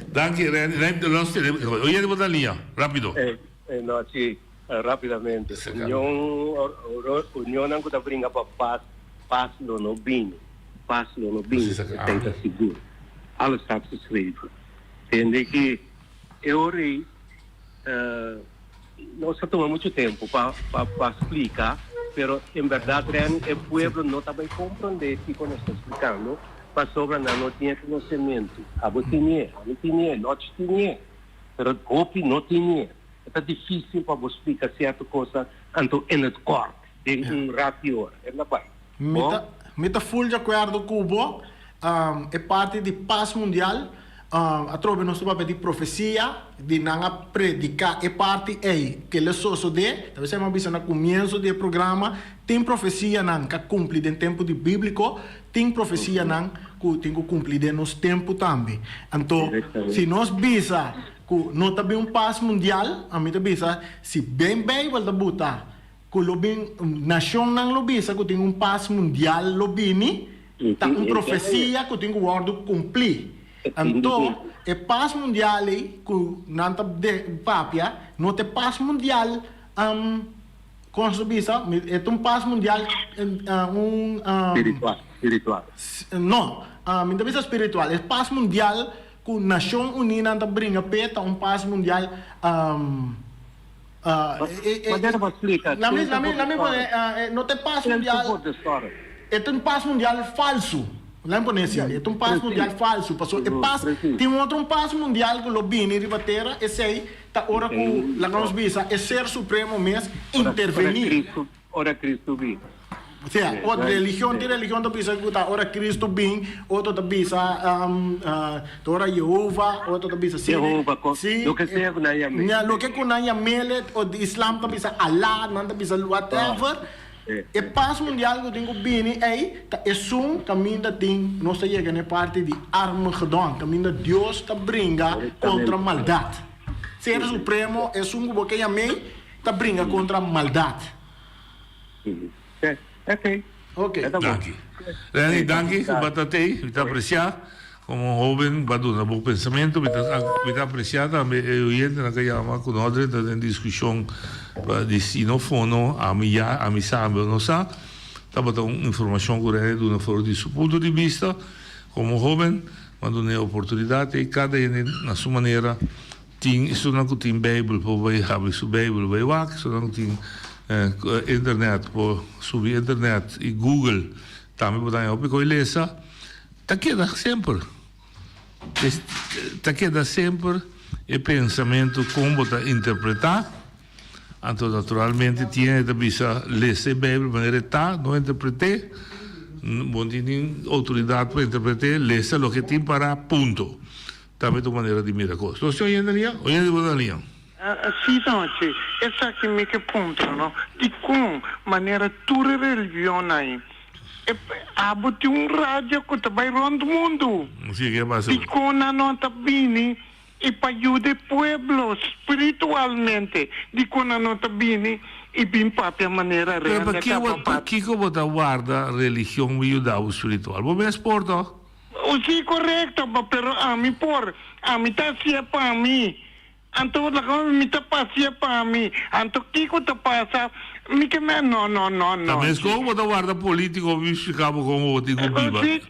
Danke, hoje eu vou dar linha, rápido. No, sì, rapidamente. União não está brincando para paz no bem. Paz no bem, está seguro. Alles está escrito. Entende que eu rei não se toma muito tempo para explicar, mas em verdade o povo não está bem compreender o que nós estamos explicando, para sobre não tinha conhecimento. Não tinha, não tinha, mas hoje não tinha. É difícil para explicar certa coisa, então é no corte, de rádio, é na parte. Me está full de acordo com o Cubo, é parte de paz mundial. Através nosso papel de profecia, de não predicar, é parte que ele só de, talvez uma vez no começo do programa, tem profecia não que cumpre em tempo de bíblico, tem profecia não que tem que cumprir nos tempo também. Então, se nós bisa que não também paz mundial, a mim bisa se bem volta botar, que o bem nação não lo bisa que tem paz mundial lo bini, tá profecia que tem que guardo cumprir. Então, a paz mundial que não de papia, não tem paz mundial com subisa, é paz mundial espiritual. Não, não é espiritual, é paz mundial que a Nação Unida não brinca peta paz mundial Mas explica. Não tem paz mundial. É paz mundial falso. Lembra nesse? É um passo mundial falso. Passou. Tem outro passo mundial que o Bini ribatera. Esse aí, tá hora que a nossa bisa, é ser supremo mesmo, intervenir. Ora Cristo vi. O sea, outra religião da bisa que tá hora Cristo bem, outra da bisa, hora Jeová, outra da bisa Jehová, lo que sea na yamele. Lo que kuna yamele, o de Islam da bisa Allah, não da bisa whatever. E passo mundial que eu tenho bem é caminho da tem nós está chegando na parte de Armagedon, caminho da Deus está brinca contra a maldade. Ser supremo é que yamei está brinca contra a maldade. Ok. Danke. Reni, danke, batatei, me apreciar. Como jovem, bado na bom pensamento, me apreciar também. Eu ia na que chama com outra da discussão de sinofono, a mi sabe, não sabe. Tava dando informação com ele de fora de seu ponto de vista, como jovem, quando tem oportunidade e cada um na sua maneira tem isso não tem Bíblia, vai abrir sua Bíblia, vai lá, isso não tem internet, por subir internet e Google, também botar em ópera e lesa, tá queda sempre. Tá queda sempre o pensamento como tá interpretar. Então, naturalmente, tinha que bisa ler a Bíblia de maneira tá, não interpretar, não tem autoridade para interpretar, ler o que tem para ponto. Também de maneira de mirar coisas. Então, hoje em dia, Sì, no, essa aqui me que ponto, no? Di com maneira tua religião aí. Aboti rádio que vai rondo mundo. Sim, que passa? Di com na nota bini e para ajudar pueblo espiritualmente. Di com na nota bini e bem para maneira real. Para que como da guarda religião e o espiritual? Vou me exportar. Sim, correto, pero a mim tá sia para mim. Anto la cosa mi ta pasia para mim. Anto kiko ta passa, mi che me no. Também como da guarda político visto cabo como digo viva. Sì,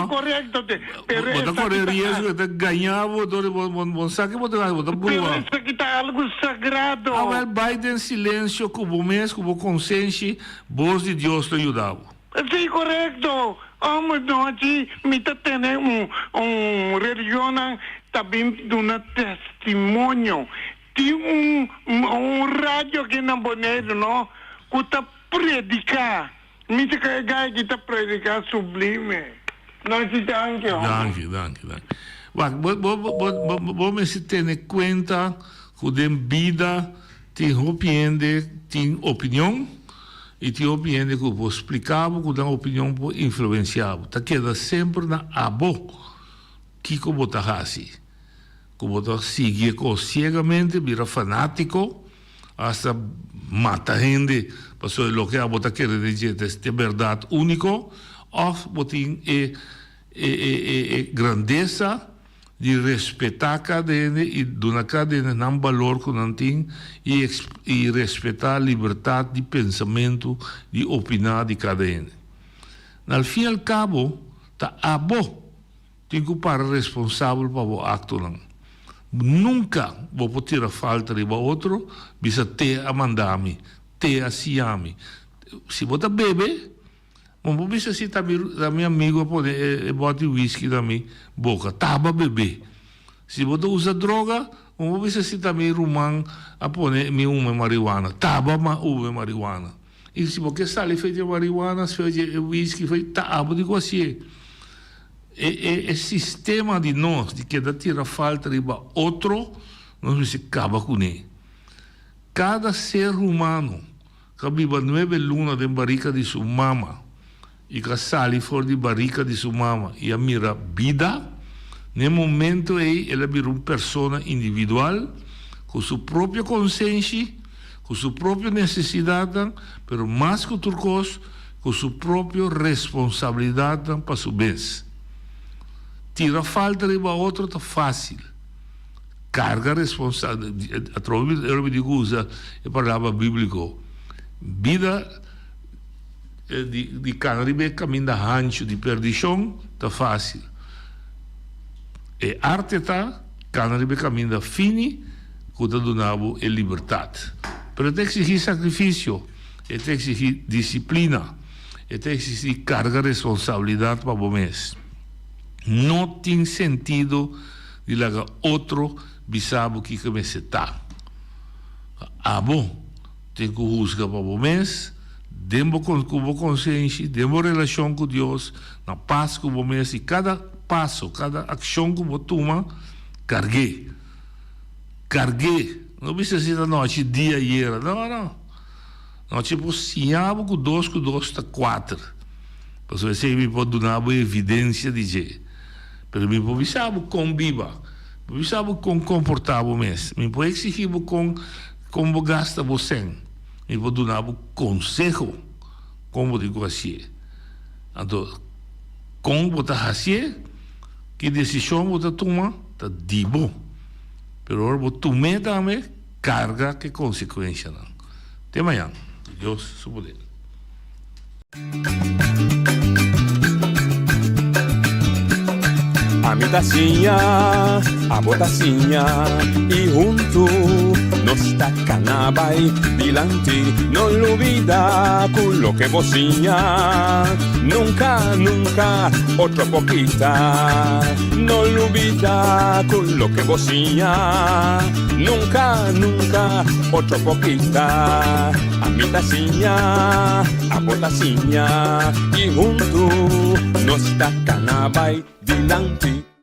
corretto. Pero da correr risco de ganhar voto, bom saque voto burro. Isso aqui tá algo sagrado. Agora Biden silêncio como mês, como consciência, voz de Deus te ajudava. Sim, correto. Oggi mi ta tenere un religione também de um testemunho. Tem rádio aqui na Bonaire, não? Que está predicar. Me diz que está predicar sublime. Não se danke. Danke. Vamos se ter em conta que a vida tem opinião e tem opinião que eu vou explicar, que a opinião influenciável. Está queda sempre na abo que como está assim. Como está seguir cegamente, vira fanático, hasta mata gente, passou lo que a bota querer dizer é verdade único, ou botin grandeza de respeitar cada um e dar cada um não valor que não tem e respeitar a liberdade de pensamento, de opinar de cada um. No fim e ao cabo, tá abo tem que para responsável para o acto não. Nunca vou poder falta de outro, bisa te a mandar-me, te a siame. Se você bebe, vou bisa se também meu amigo pode botar whisky da minha boca, taba bebê. Se você usa droga, vou bisa se também rumang a pôr me uma marihuana, taba ma uva marihuana. E se você sale feito marihuana, se fez whisky, foi taba de você. E sistema de nós, de que da tira falta de outro, nós se acaba com ele. Cada ser humano que vive 9 lunas de barriga de sua mama e que sai fora de barriga de sua mama e a mira vida, no momento aí ela vira uma pessoa individual com sua própria consciência, com sua própria necessidade, mas mais que outra coisa, com sua própria responsabilidade para seu bem. Tira falta de outro tá fácil. Carga responsável. Eu digo usa a palavra bíblico. Vida de canaribe caminho da rancho de perdição tá fácil. E arte tá canaribe caminho da fini que tá donado a liberdade. Pero tem que exigir sacrifício, tem que exigir disciplina, existe carga de responsabilidade para o mês. Não tem sentido de lagar outro bisabo que comece tá. Bom, tem que juzgar para o mês, demo com consciência, demo relação com Deus, na paz com o mês, e cada passo, cada ação que você toma, cargue. Não precisa ser da noite, dia e era. Não. Não, tipo, sinhavo com 2 está 4. Para você me pode dar uma evidência de que. Pero me pode saber com viva. Me sabe com comportável mesmo. Me pode exigir como gasta você. Me pode dar um conselho como digo assim. Então, como você fazer, que decisão você toma, está de bom. Pero você toma também carga que consequência não. Até amanhã. Deus su poder. A mi tacinha, a botacinha, e junto nos tacanabay dilante, no olvida quello que vocinha, nunca, otro poquita, no olvida quello que vocinha, nunca, otro poquita, a mi tacinha, a botacinha, y junto nos tacanabay dilante.